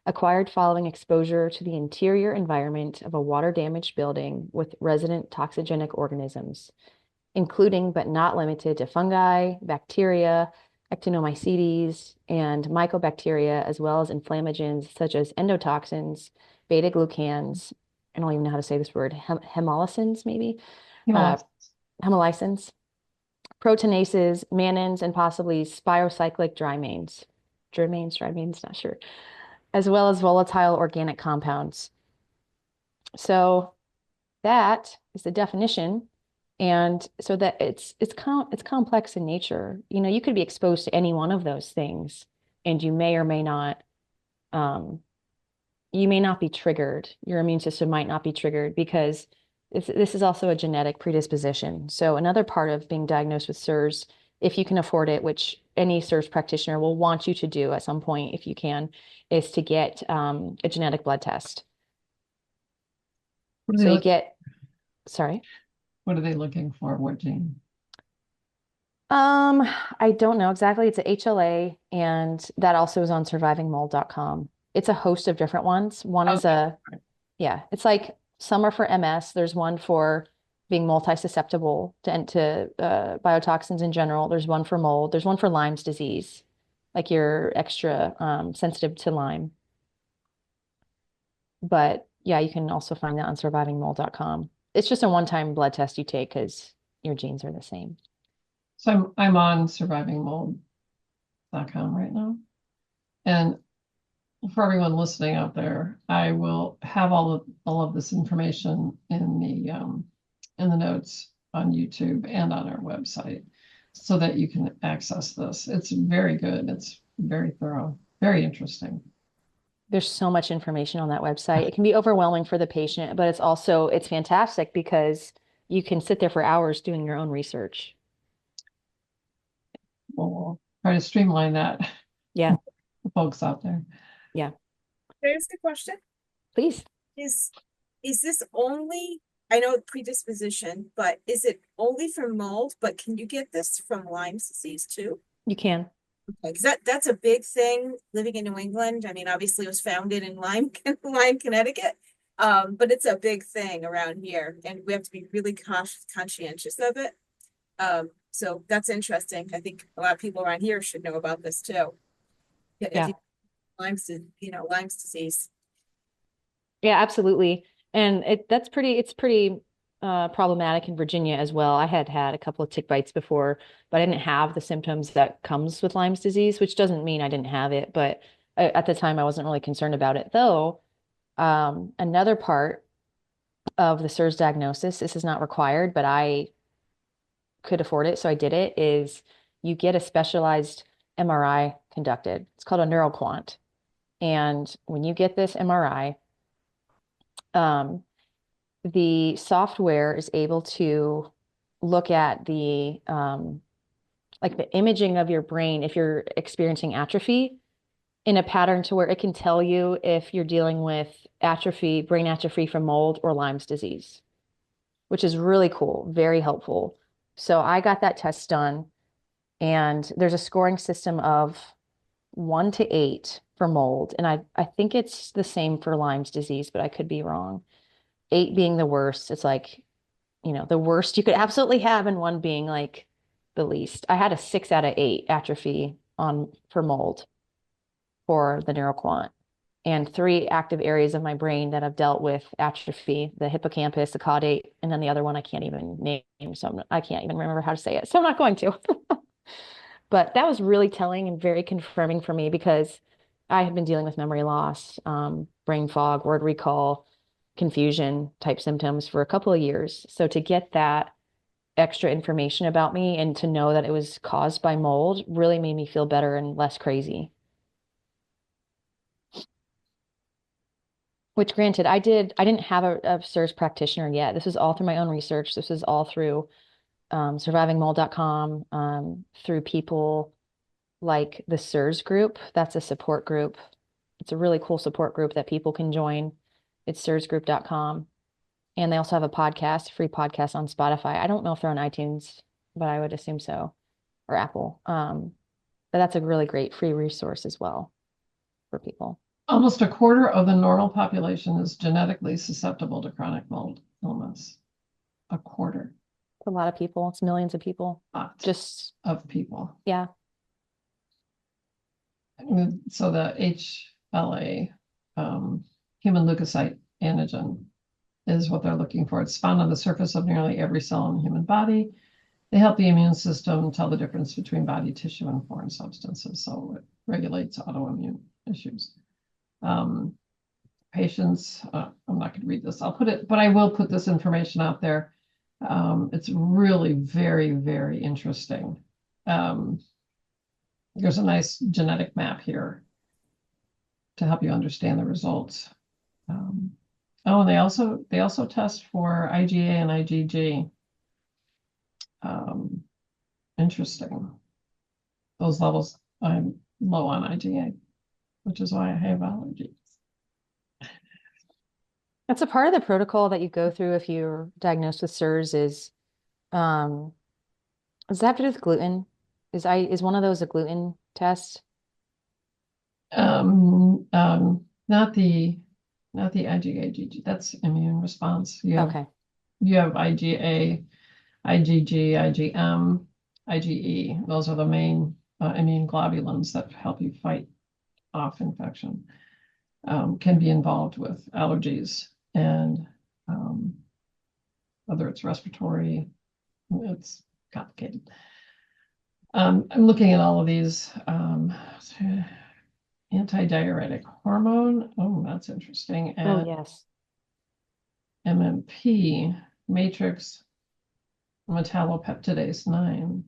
acquired following exposure to the interior environment of a water-damaged building with resident toxigenic organisms, including but not limited to fungi, bacteria, actinomycetes, and mycobacteria, as well as inflammagens such as endotoxins, beta-glucans, I don't even know how to say this word, hemolycins maybe, Hemolysis. hemolycins, proteinases, mannins, and possibly spirocyclic drymanes, not sure, as well as volatile organic compounds. So that is the definition. And so that it's complex in nature. You know, you could be exposed to any one of those things, and you may or may not you may not be triggered. Your immune system might not be triggered because this is also a genetic predisposition. So another part of being diagnosed with SIRS, if you can afford it, which any SIRS practitioner will want you to do at some point if you can, is to get a genetic blood test. What are So they you looking, get, sorry. what are they looking for? What gene? I don't know exactly. It's a HLA, and that also is on survivingmold.com. It's a host of different ones. One is Okay. yeah, it's like some are for MS. There's one for being multi-susceptible to biotoxins in general. There's one for mold. There's one for Lyme's disease, like you're extra sensitive to Lyme. But yeah, you can also find that on survivingmold.com. It's just a one-time blood test you take because your genes are the same. So I'm on survivingmold.com right now. And for everyone listening out there, I will have all of this information in the notes on YouTube and on our website so that you can access this. It's very good. It's very thorough, very interesting. There's so much information on that website. It can be overwhelming for the patient, but it's fantastic because you can sit there for hours doing your own research. We'll try to streamline that. Yeah. For folks out there. Yeah. Can I ask a question? Please. Is this only, I know predisposition, but is it only for mold? But can you get this from Lyme's disease too? You can. Okay, because that's a big thing living in New England. I mean, obviously it was founded in Lyme, Connecticut. But it's a big thing around here, and we have to be really conscientious of it. So that's interesting. I think a lot of people around here should know about this too. Yeah. Lyme's disease. Yeah, absolutely. And it's pretty problematic in Virginia as well. I had a couple of tick bites before, but I didn't have the symptoms that comes with Lyme's disease, which doesn't mean I didn't have it, but at the time I wasn't really concerned about it. Though, another part of the SIRS diagnosis, this is not required, but I could afford it, so I did it, is you get a specialized MRI conducted. It's called a neuroquant. And when you get this MRI, the software is able to look at the like the imaging of your brain if you're experiencing atrophy in a pattern to where it can tell you if you're dealing with brain atrophy from mold or Lyme's disease, which is really cool, very helpful. So I got that test done, and there's a scoring system of 1 to 8 for mold, and I think it's the same for Lyme's disease, but I could be wrong. 8 being the worst. It's like, the worst you could absolutely have, and 1 being like the least. I had a 6 out of 8 atrophy for mold for the neuroquant, and 3 active areas of my brain that have dealt with atrophy: the hippocampus, the caudate, and then the other one I can't even name, so I can't even remember how to say it, so I'm not going to. But that was really telling and very confirming for me because I had been dealing with memory loss, brain fog, word recall, confusion type symptoms for a couple of years. So to get that extra information about me and to know that it was caused by mold really made me feel better and less crazy. Which granted, I didn't have a SIRS practitioner yet. This was all through my own research. This was all through survivingmold.com, through people like the SIRS group. That's a support group. It's a really cool support group that people can join. It's sirsgroup.com. And they also have a podcast, free podcast on Spotify. I don't know if they're on iTunes, but I would assume so, or Apple. But that's a really great free resource as well for people. Almost a quarter of the normal population is genetically susceptible to chronic mold illness. A quarter. It's a lot of people. It's millions of people. Just of people. Yeah. So the HLA, human leukocyte antigen, is what they're looking for. It's found on the surface of nearly every cell in the human body. They help the immune system tell the difference between body tissue and foreign substances. So it regulates autoimmune issues. Patients, I'm not going to read this. I'll put it, but I will put this information out there. It's really very, very interesting. There's a nice genetic map here to help you understand the results. Oh, and they also test for IgA and IgG. Interesting. Those levels, I'm low on IgA, which is why I have allergies. That's a part of the protocol that you go through if you're diagnosed with SIRS is does that have to do with gluten? Is one of those a gluten test? Not the IgA, IgG. That's immune response. You have IgA, IgG, IgM, IgE. Those are the main immune globulins that help you fight off infection. Can be involved with allergies and whether it's respiratory, it's complicated. I'm looking at all of these. Antidiuretic hormone. Oh, that's interesting. And yes. MMP, matrix metallopeptidase 9.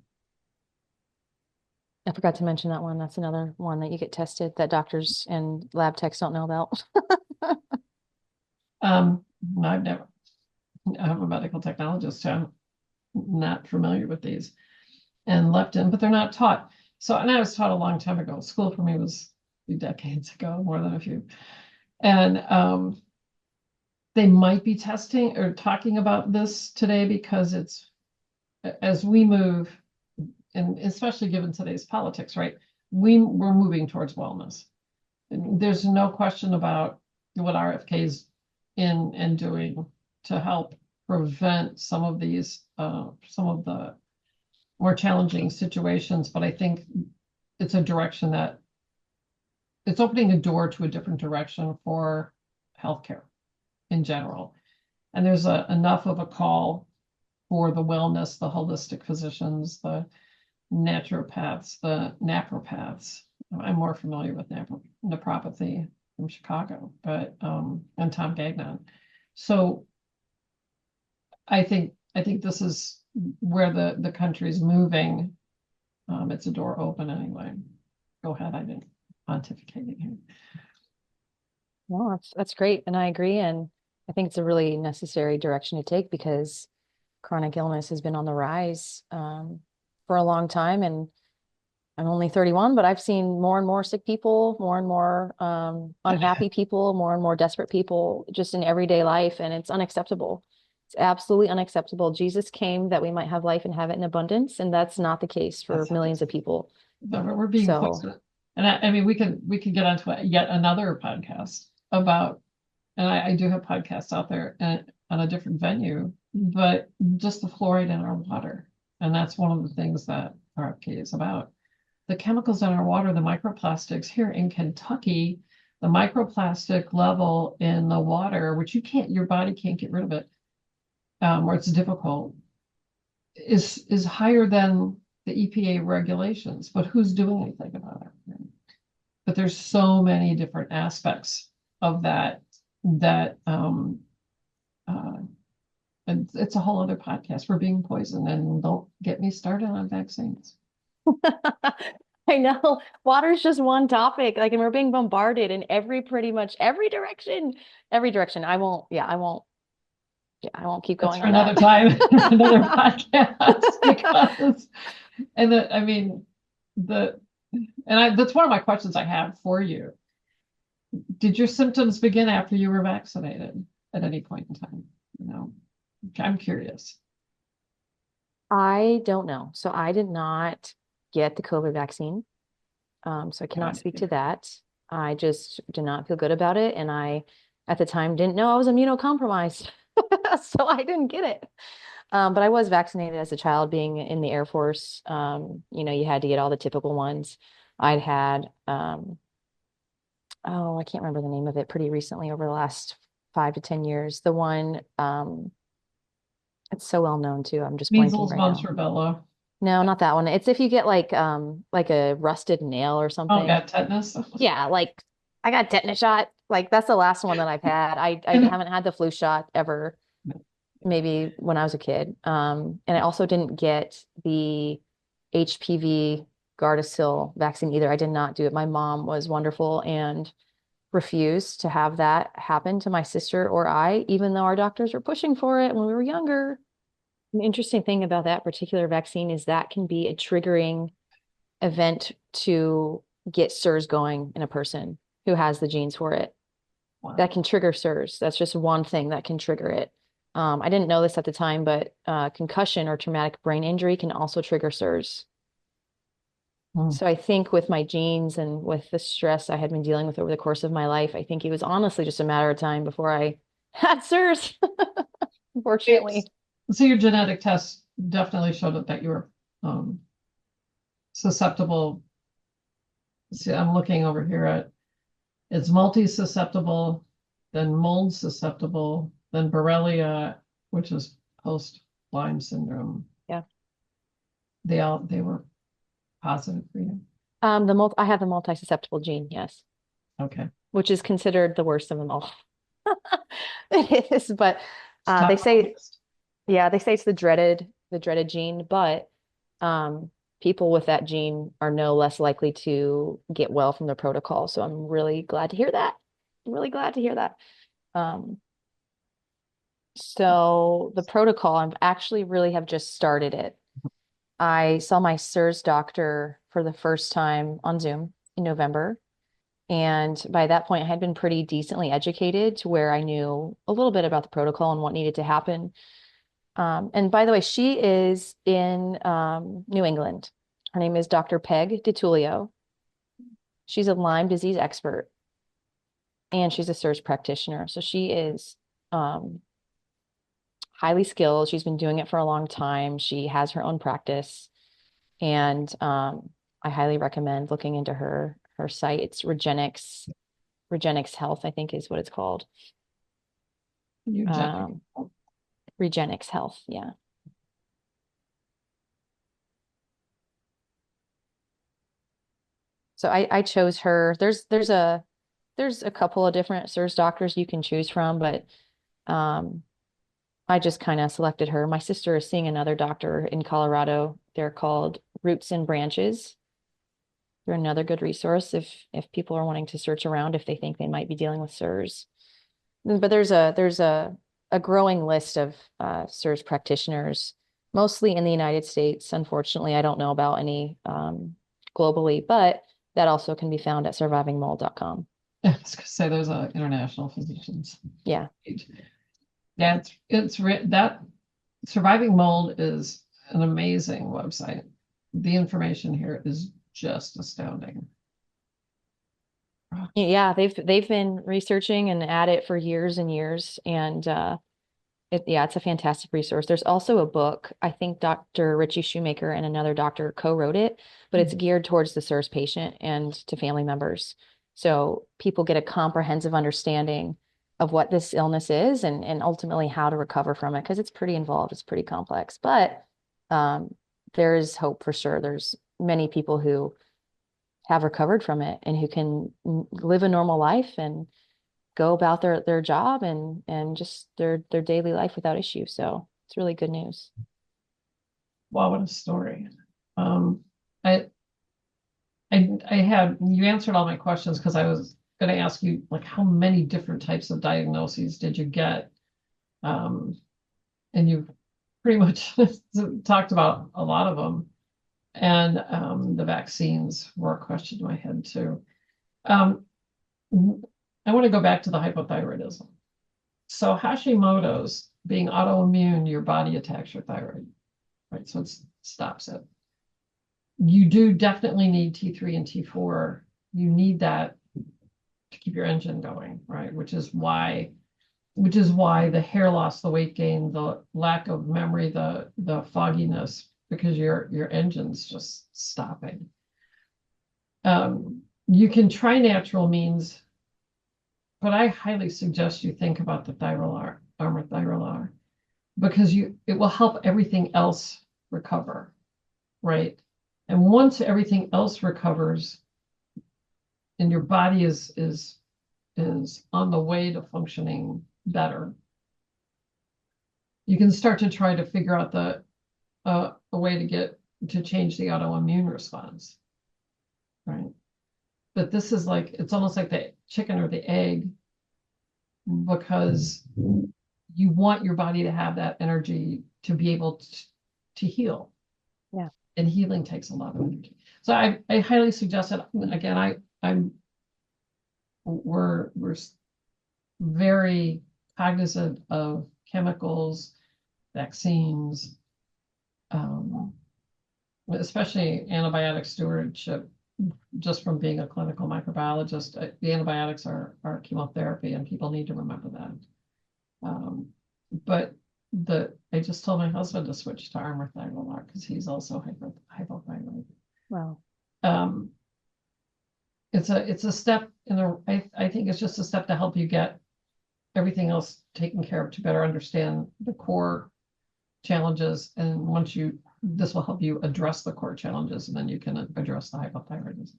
I forgot to mention that one. That's another one that you get tested that doctors and lab techs don't know about. I'm a medical technologist, so I'm not familiar with these. And leptin, but they're not taught. So, and I was taught a long time ago. School for me was a few decades ago, more than a few. And they might be testing or talking about this today because it's, as we move, and especially given today's politics, right? We're moving towards wellness. There's no question about what RFK is in and doing to help prevent some of these, some of the more challenging situations. But I think it's a direction that it's opening a door to a different direction for healthcare in general. And there's enough of a call for the wellness, the holistic physicians, the naturopaths, the napropaths. I'm more familiar with nephropathy from Chicago, but and Tom Gagnon. So I think this is where the country's moving. It's a door open anyway. Go ahead, I've been pontificating here. Well, that's great, and I agree, and I think it's a really necessary direction to take because chronic illness has been on the rise for a long time, and I'm only 31, but I've seen more and more sick people, more and more unhappy people, more and more desperate people just in everyday life, and it's unacceptable. It's absolutely unacceptable. Jesus came that we might have life and have it in abundance, and that's not the case for millions of people. We're being poisoned. And I mean, we can get onto yet another podcast about, and I do have podcasts out there and on a different venue, but just the fluoride in our water. And that's one of the things that RFK is about. The chemicals in our water, the microplastics here in Kentucky, the microplastic level in the water, which your body can't get rid of it, or it's difficult, is higher than the EPA regulations. But who's doing anything about it? But there's so many different aspects of that and it's a whole other podcast. We're being poisoned, and don't get me started on vaccines. I know water is just one topic, like, and we're being bombarded in pretty much every direction. I won't keep That's going for on another that. time, another podcast, because I mean, that's one of my questions I have for you. Did your symptoms begin after you were vaccinated at any point in time? I'm curious. I don't know. So I did not get the COVID vaccine. So I cannot speak to that. I just did not feel good about it. And I, at the time, didn't know I was immunocompromised. So I didn't get it. But I was vaccinated as a child, being in the Air Force. You had to get all the typical ones. I'd had, I can't remember the name of it, pretty recently over the last 5 to 10 years. The one, it's so well known too. I'm just blanking Measles, right mumps, now. rubella. No, not that one. It's if you get like a rusted nail or Oh, something. got tetanus. Yeah, like I got tetanus shot. Like that's the last one that I've had. I haven't had the flu shot ever, maybe when I was a kid. And I also didn't get the HPV Gardasil vaccine either. I did not do it. My mom was wonderful and refused to have that happen to my sister or I, even though our doctors were pushing for it when we were younger. The interesting thing about that particular vaccine is that can be a triggering event to get SIRS going in a person who has the genes for it. Wow. That can trigger SIRS. That's just one thing that can trigger it. I didn't know this at the time, but concussion or traumatic brain injury can also trigger SIRS. So I think with my genes and with the stress I had been dealing with over the course of my life, I think it was honestly just a matter of time before I had SIRS, unfortunately. So your genetic test definitely showed that you were susceptible. See, I'm looking over here at it's multi-susceptible, then mold susceptible, then Borrelia, which is post-Lyme syndrome. Yeah. They were positive for you. I have the multi-susceptible gene, yes. Okay. Which is considered the worst of them all. It is, but they say it's the dreaded gene, but people with that gene are no less likely to get well from the protocol. So I'm really glad to hear that. I'm really glad to hear that. So the protocol, I'm actually really have just started it. I saw my SIRS doctor for the first time on Zoom in November. And by that point, I had been pretty decently educated to where I knew a little bit about the protocol and what needed to happen. And by the way, she is in New England. Her name is Dr. Peg DiTullio. She's a Lyme disease expert, and she's a SIRS practitioner. So she is highly skilled. She's been doing it for a long time. She has her own practice, and I highly recommend looking into her site. It's Regenix Health, I think is what it's called. Regenix Health, yeah. So I chose her. There's a couple of different SIRS doctors you can choose from, but I just kind of selected her. My sister is seeing another doctor in Colorado. They're called Roots and Branches. They're another good resource if people are wanting to search around if they think they might be dealing with SIRS. But there's a growing list of SIRS practitioners, mostly in the United States. Unfortunately, I don't know about any globally, but that also can be found at survivingmold.com. I was gonna say there's a international physicians. Yeah. Yeah, that Surviving Mold is an amazing website. The information here is just astounding. Yeah, they've been researching and at it for years and years, and it's a fantastic resource. There's also a book, I think Dr. Richie Shoemaker and another doctor co-wrote it, but it's geared towards the SIRS patient and to family members. So people get a comprehensive understanding of what this illness is and ultimately how to recover from it, because it's pretty involved, it's pretty complex. But there is hope for sure. There's many people who have recovered from it and who can live a normal life and go about their job and just their daily life without issue. So it's really good news. Wow, what a story. you answered all my questions because I was going to ask you, like, how many different types of diagnoses did you get? And you pretty much talked about a lot of them. And the vaccines were a question in my head too. I want to go back to the hypothyroidism. So Hashimoto's, being autoimmune, your body attacks your thyroid, right? So it stops it. You do definitely need T3 and T4. You need that to keep your engine going, right? Which is why the hair loss, the weight gain, the lack of memory, the fogginess, because your engine's just stopping. You can try natural means, but I highly suggest you think about the Armour Thyrolar, because it will help everything else recover, right? And once everything else recovers, and your body is on the way to functioning better, you can start to try to figure out a way to change the autoimmune response, right? But this is like, it's almost like the chicken or the egg, because you want your body to have that energy to be able to heal. Yeah. And healing takes a lot of energy. So I highly suggest it. Again, we're very cognizant of chemicals, vaccines, especially antibiotic stewardship. Just from being a clinical microbiologist, the antibiotics are chemotherapy, and people need to remember that. But I just told my husband to switch to Armour Thyrolar because he's also hypothyroid. Wow. It's a step in the. I think it's just a step to help you get everything else taken care of, to better understand the core challenges, and this will help you address the core challenges, and then you can address the hypothyroidism.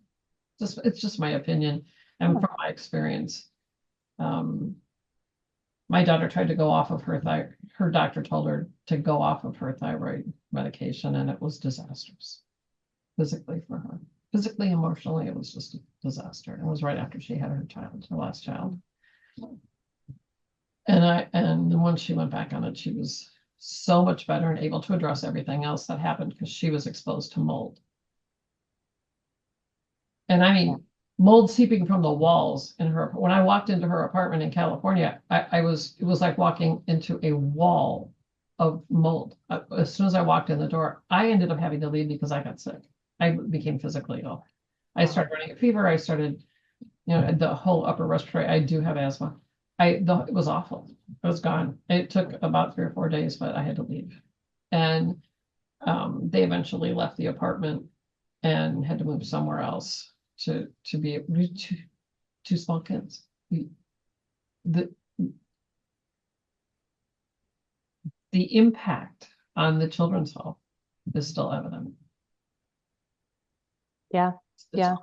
It's just my opinion, and from my experience. My daughter tried to go off of her doctor told her to go off of her thyroid medication, and it was disastrous physically for her. Physically, emotionally, it was just a disaster. It was right after she had her last child. And once she went back on it, she was so much better and able to address everything else that happened, because she was exposed to mold. And I mean, mold seeping from the walls in her. When I walked into her apartment in California, it was like walking into a wall of mold. As soon as I walked in the door, I ended up having to leave because I got sick. I became physically ill. I started running a fever. I started, the whole upper respiratory. I do have asthma. It was awful. It was gone. It took about 3 or 4 days, but I had to leave. And they eventually left the apartment and had to move somewhere else to be two small kids. The impact on the children's health is still evident. Yeah. Yeah.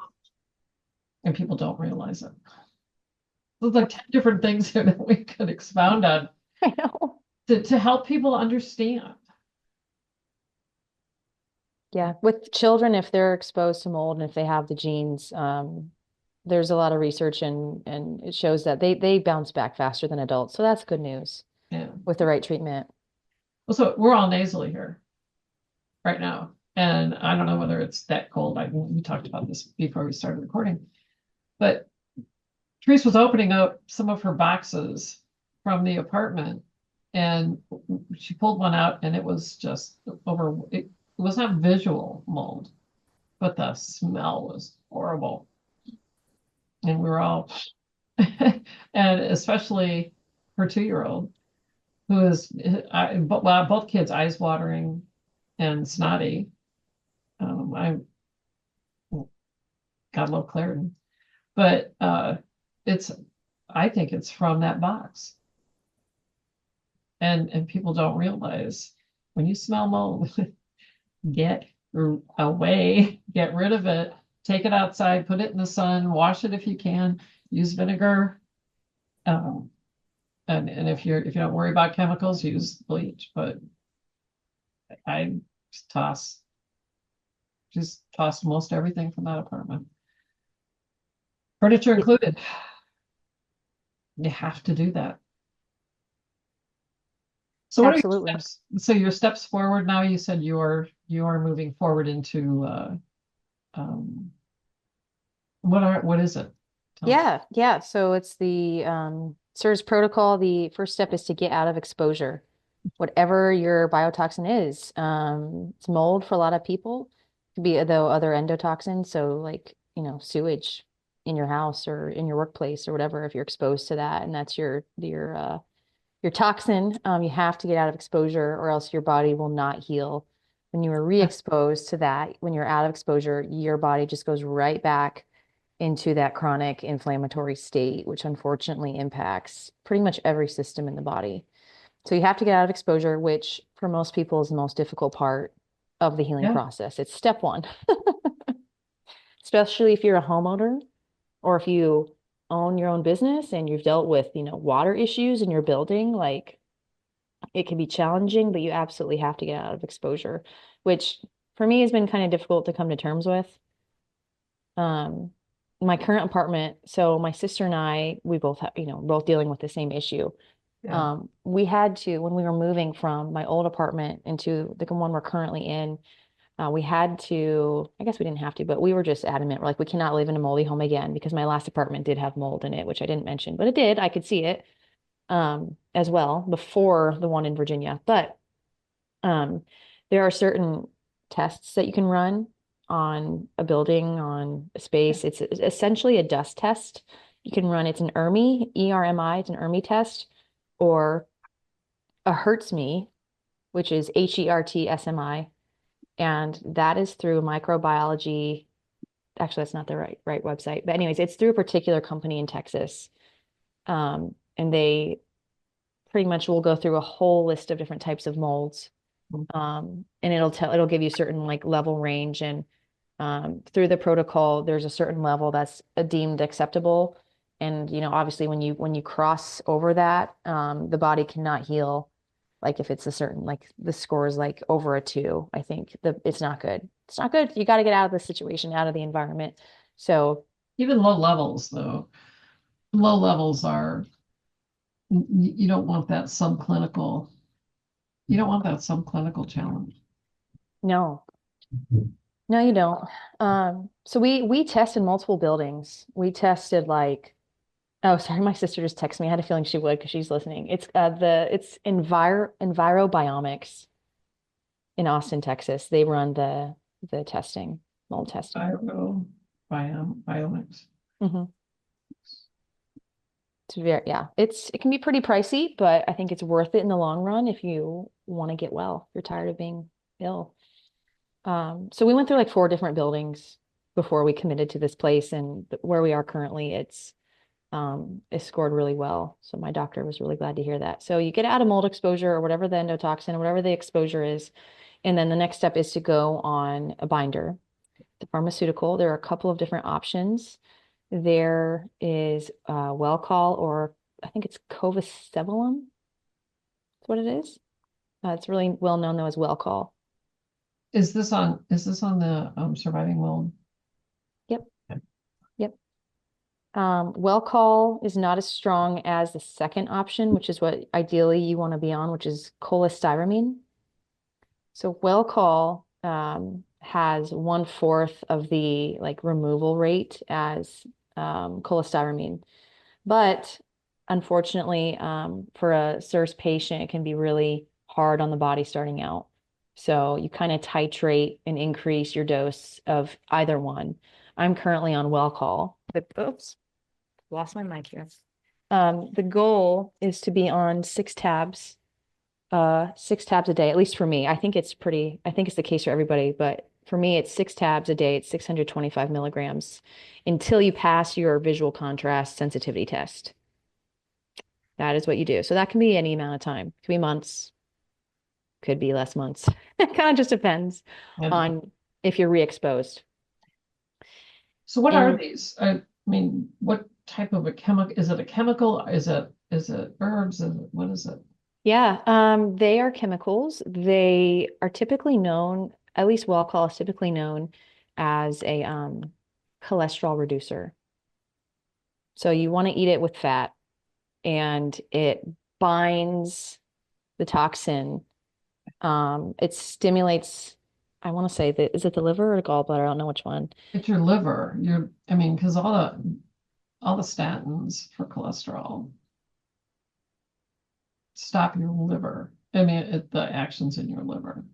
And people don't realize it. There's like 10 different things here that we could expound on. I know. To help people understand. Yeah, with children, if they're exposed to mold and if they have the genes, there's a lot of research and it shows that they bounce back faster than adults. So that's good news. Yeah. With the right treatment. Well, so we're all nasally here right now. And I don't know whether it's that cold. We talked about this before we started recording. But Therese was opening up some of her boxes from the apartment, and she pulled one out, and it was just it was not visual mold, but the smell was horrible. And we were all, and especially her 2-year-old, who is, both kids, eyes watering and snotty. I got a little clarity, but I think it's from that box. And people don't realize, when you smell mold, get away, get rid of it, take it outside, put it in the sun, wash it if you can, use vinegar. And if you don't worry about chemicals, use bleach. But I toss Just tossed most everything from that apartment. Furniture included. You have to do that. So what are your Absolutely. steps? So your steps forward now, you said you are moving forward into um what is it? Tell me. Yeah. So it's the SIRS protocol. The first step is to get out of exposure, whatever your biotoxin is. It's mold for a lot of people. It could be though other endotoxins, so like, sewage in your house or in your workplace or whatever, if you're exposed to that, and that's your toxin, you have to get out of exposure or else your body will not heal. When you are re-exposed to that, when you're out of exposure, your body just goes right back into that chronic inflammatory state, which unfortunately impacts pretty much every system in the body. So you have to get out of exposure, which for most people is the most difficult part of the healing Yeah. process. It's step one, especially if you're a homeowner or if you own your own business and you've dealt with, water issues in your building, like it can be challenging, but you absolutely have to get out of exposure, which for me has been kind of difficult to come to terms with. My current apartment, so my sister and I, we both have, both dealing with the same issue. Yeah. We had to, when we were moving from my old apartment into the one we're currently in, we had to, I guess we didn't have to, but we were just adamant. We're like, we cannot live in a moldy home again because my last apartment did have mold in it, which I didn't mention, but it did. I could see it as well before the one in Virginia. But um, there are certain tests that you can run on a building, on a space. It's essentially a dust test. You can run, it's an ERMI, ERMI, it's an ERMI test, or a HERTSMI, which is HERTSMI. And that is through microbiology. Actually, that's not the right website. But anyways, it's through a particular company in Texas. And they pretty much will go through a whole list of different types of molds. And it'll give you certain like level range, and through the protocol, there's a certain level that's deemed acceptable. And obviously when you cross over that, the body cannot heal. Like if it's a certain, like the score is like over a 2, I think it's not good. It's not good. You got to get out of the situation, out of the environment. So Even low levels, though. Low levels are, you don't want that subclinical, challenge. no, no, you don't. So we tested multiple buildings. We tested like, oh, sorry, my sister just texted me. I had a feeling she would because she's listening. It's Envirobiomics in Austin, Texas. They run the testing, mold testing. Biomics. Mm-hmm. It can be pretty pricey, but I think it's worth it in the long run if you want to get well. If you're tired of being ill. So we went through like 4 different buildings before we committed to this place, and where we are currently, it's scored really well. So my doctor was really glad to hear that. So you get out of mold exposure or whatever the endotoxin, whatever the exposure is, and then the next step is to go on a binder, the pharmaceutical. There are a couple of different options. There is Welchol, or I think it's Covacevolum. That's what it is. It's really well known though as Welchol. Is this on the surviving mold? Yep. Yep. Welchol is not as strong as the second option, which is what ideally you want to be on, which is cholestyramine. So Welchol has 1/4 of the like removal rate as cholestyramine. But unfortunately, for a SIRS patient, it can be really hard on the body starting out. So you kind of titrate and increase your dose of either one. I'm currently on Welchol. Oops, lost my mic here. The goal is to be on 6 tabs, 6 tabs a day, at least for me. I think it's the case for everybody, but for me, it's 6 tabs a day. It's 625 milligrams until you pass your visual contrast sensitivity test. That is what you do. So that can be any amount of time. It could be months, could be less months. It kind of just depends on if you're re-exposed. So what are these? I mean, what type of a chemical? Is it a chemical? Is it herbs? What is it? Yeah, they are chemicals. They are typically known, at least Welchol is typically known as a cholesterol reducer. So you want to eat it with fat, and it binds the toxin. It stimulates, I want to say that, is it the liver or the gallbladder? I don't know which one. It's your liver. I mean, because all the statins for cholesterol stop your liver. I mean, the actions in your liver.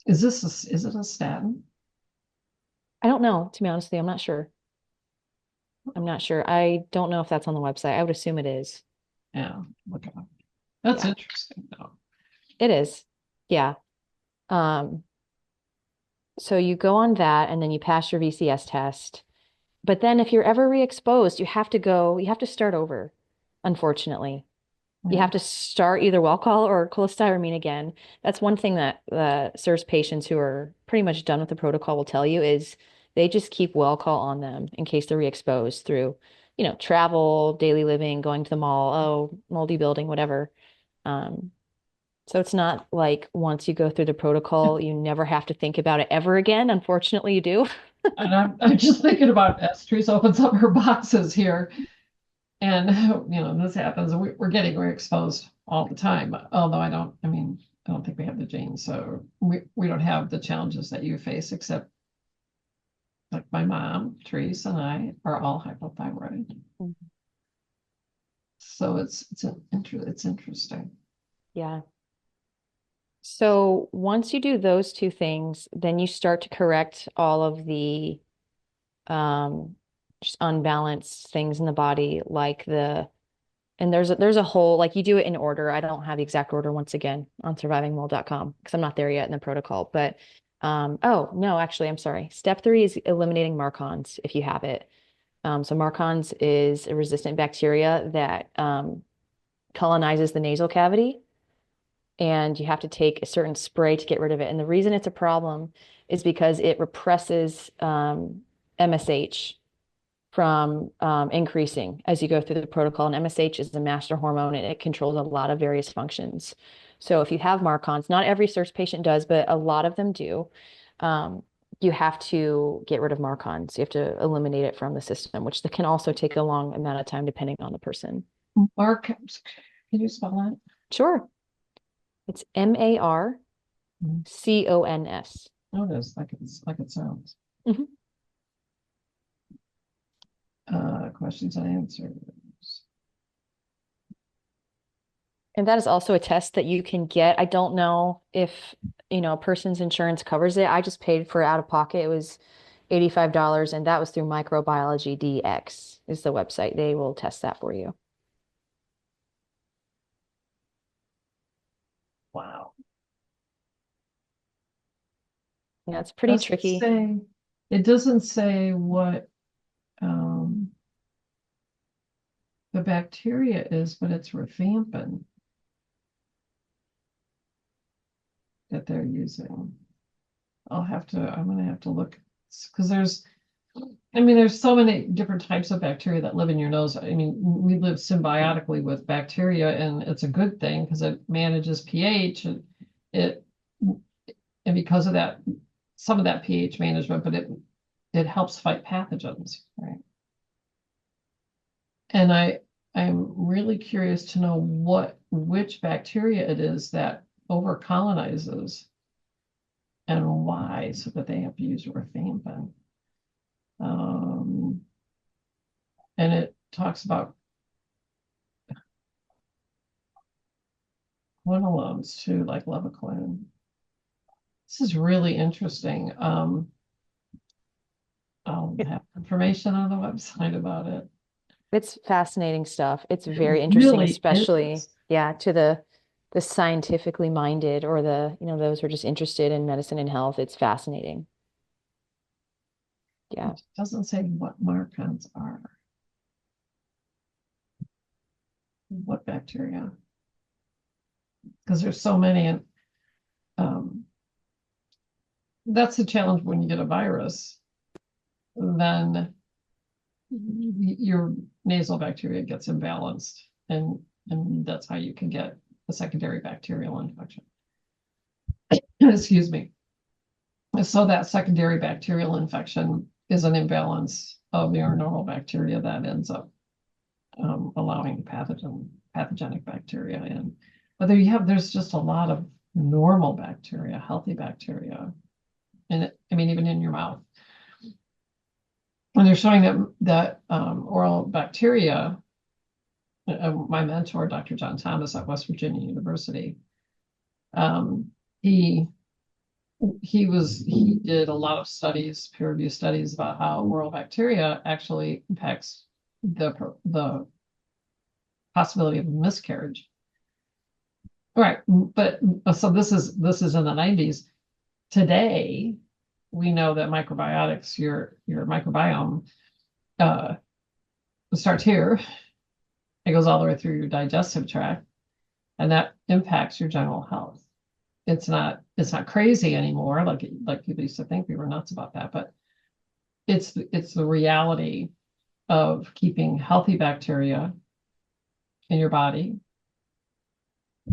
Is it a statin? I don't know, to be honest with you. I'm not sure. I'm not sure. I don't know if that's on the website. I would assume it is. Yeah, look it up. That's Yeah. interesting though. It is. Yeah. So you go on that and then you pass your VCS test. But then if you're ever re-exposed, you have to start over, unfortunately. You Yeah. have to start either Welchol or cholestyramine again. That's one thing that the CIRS patients who are pretty much done with the protocol will tell you is they just keep Welchol on them in case they're re-exposed through, travel, daily living, going to the mall, multi building, whatever. So it's not like once you go through the protocol, you never have to think about it ever again. Unfortunately, you do. And I'm just thinking about as Teresa opens up her boxes here. And, this happens. We're getting exposed all the time. Although I don't think we have the genes. So we don't have the challenges that you face, except like my mom, Teresa, and I are all hypothyroid. Mhm. So it's interesting. Yeah. So once you do those two things, then you start to correct all of the just unbalanced things in the body, and there's a whole, like, you do it in order. I don't have the exact order once again on survivingmold.com because I'm not there yet in the protocol. But oh no, actually, I'm sorry. Step 3 is eliminating Marcons if you have it. So Marcons is a resistant bacteria that colonizes the nasal cavity, and you have to take a certain spray to get rid of it. And the reason it's a problem is because it represses MSH from increasing as you go through the protocol. And MSH is the master hormone, and it controls a lot of various functions. So if you have Marcons, not every CIRS patient does, but a lot of them do, you have to get rid of Marcons. You have to eliminate it from the system, which can also take a long amount of time depending on the person. Marcons, can you spell that? Sure. It's MARCONS. Oh, it is like it sounds. Mhm. Questions and answers. And that is also a test that you can get. I don't know if, a person's insurance covers it. I just paid for it out of pocket. It was $85, and that was through Microbiology DX is the website. They will test that for you. Wow. Yeah, it's pretty tricky. It doesn't say what the bacteria is, but it's rifampin that they're using. I'm gonna have to look, because there's so many different types of bacteria that live in your nose. I mean, we live symbiotically with bacteria, and it's a good thing because it manages pH, and because of that, some of that pH management, but it helps fight pathogens, right? And I'm really curious to know which bacteria it is that overcolonizes and why, so that they have to use rifampin. And it talks about quinolones too, like levaquin. This is really interesting. I'll have information on the website about it. It's fascinating stuff. It's very interesting, Really especially, is. to the scientifically minded, or those who are just interested in medicine and health. It's fascinating. Yeah. It doesn't say what Marcons are. What bacteria? Because there's so many, and that's the challenge when you get a virus. Then your nasal bacteria gets imbalanced, and that's how you can get a secondary bacterial infection. Excuse me. So that secondary bacterial infection is an imbalance of your normal bacteria that ends up allowing pathogenic bacteria in. But there's just a lot of normal bacteria, healthy bacteria, and I mean, even in your mouth. When they're showing that oral bacteria, my mentor, Dr. John Thomas at West Virginia University, he did a lot of studies, peer review studies about how oral bacteria actually impacts the possibility of miscarriage. Right, but so this is in the 90s. Today, we know that microbiotics, your microbiome, starts here. It goes all the way through your digestive tract, and that impacts your general health. It's not crazy anymore, like people used to think. We were nuts about that, but it's the reality of keeping healthy bacteria in your body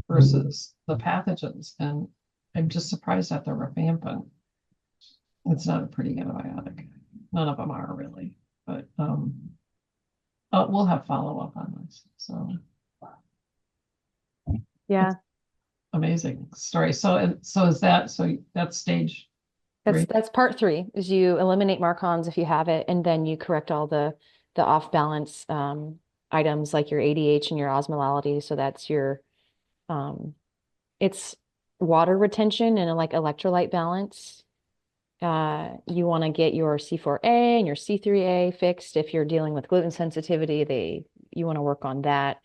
versus the pathogens. And I'm just surprised that they're rampant. It's not a pretty antibiotic. None of them are really, but we'll have follow-up on this. So Yeah, amazing story. So that's stage three. that's part 3 is you eliminate Marcons if you have it, and then you correct all the off balance items like your ADH and your osmolality. So that's your it's water retention and like electrolyte balance. You want to get your C4A and your C3A fixed. If you're dealing with gluten sensitivity, you want to work on that.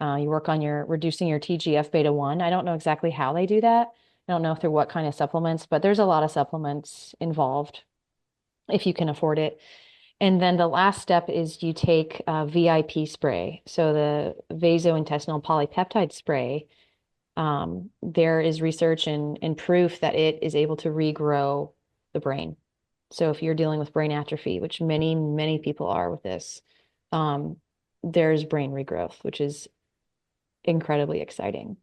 You work on reducing your TGF beta 1. I don't know exactly how they do that. I don't know if they're what kind of supplements, but there's a lot of supplements involved if you can afford it. And then the last step is you take a VIP spray. So the vaso-intestinal polypeptide spray, there is research and proof that it is able to regrow the brain. So if you're dealing with brain atrophy, which many, many people are with this, there's brain regrowth, which is incredibly exciting.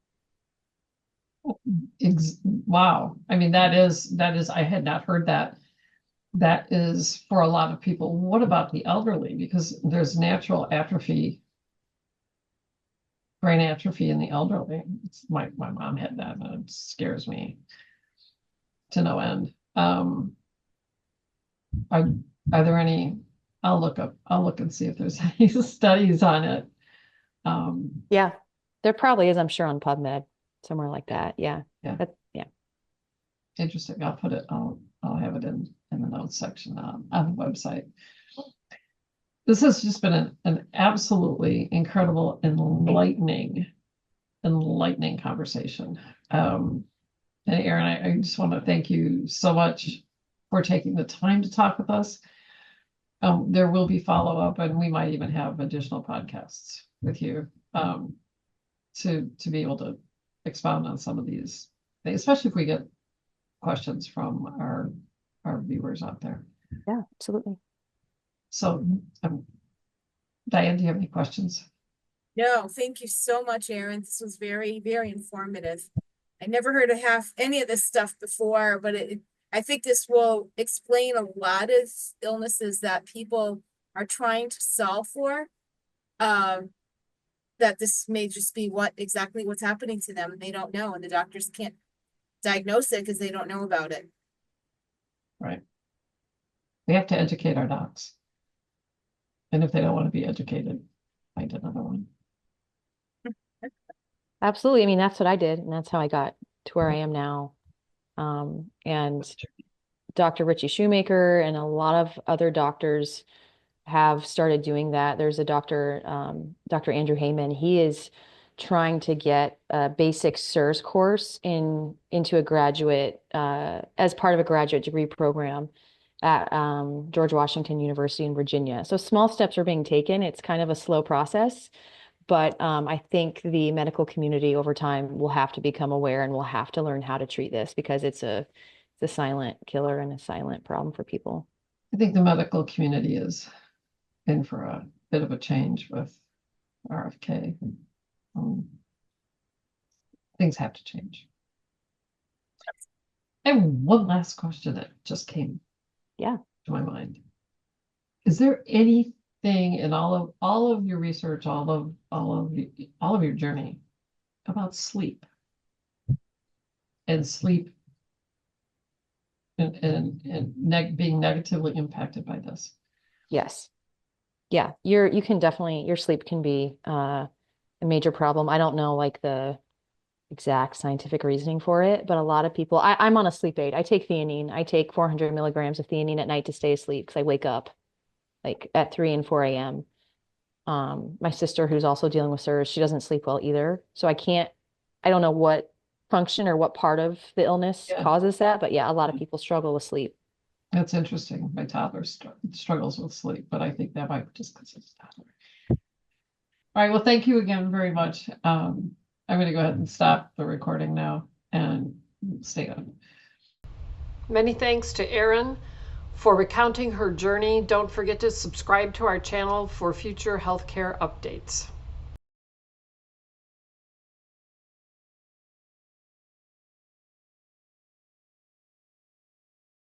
Wow. I mean, that is, I had not heard that. That is for a lot of people. What about the elderly? Because there's natural atrophy, brain atrophy in the elderly. My mom had that, and it scares me to no end. Are there any? I'll look and see if there's any studies on it. Yeah, there probably is, I'm sure, on PubMed, somewhere like that. Yeah. Yeah. Yeah. Interesting. I'll have it in the notes section on the website. This has just been an absolutely incredible, enlightening conversation. And Erin, I just want to thank you so much for taking the time to talk with us. There will be follow-up, and we might even have additional podcasts with you to be able to expound on some of these things, especially if we get questions from our viewers out there. Yeah, absolutely. So, Diane, do you have any questions? No, thank you so much, Erin. This was very, very informative. I never heard of any of this stuff before, but I think this will explain a lot of illnesses that people are trying to solve for. That this may just be exactly what's happening to them, and they don't know, and the doctors can't diagnose it because they don't know about it. Right. We have to educate our docs. And if they don't want to be educated, find another one. Absolutely. I mean, that's what I did, and that's how I got to where I am now. And Dr. Richie Shoemaker and a lot of other doctors have started doing that. There's a doctor, Dr. Andrew Heyman. He is trying to get a basic CIRS course into a graduate, as part of a graduate degree program at George Washington University in Virginia. So small steps are being taken. It's kind of a slow process, but I think the medical community over time will have to become aware and will have to learn how to treat this because it's a silent killer and a silent problem for people. I think the medical community is in for a bit of a change with RFK. Things have to change. I have one last question that just came Yeah. to my mind. Is there anything in all of your research, all of your journey about sleep and sleep and being negatively impacted by this? Yes. Yeah. You can definitely, your sleep can be a major problem. I don't know like the exact scientific reasoning for it, but a lot of people, I'm on a sleep aid. I take theanine. I take 400 milligrams of theanine at night to stay asleep because I wake up like at 3 and 4 a.m. My sister, who's also dealing with SIRS, she doesn't sleep well either. So I don't know what function or what part of the illness causes that, but yeah, a lot of people struggle with sleep. That's interesting. My toddler struggles with sleep, but I think that might be just because it's toddler. All right. Well, thank you again very much. I'm going to go ahead and stop the recording now and stay on. Many thanks to Erin for recounting her journey. Don't forget to subscribe to our channel for future healthcare updates.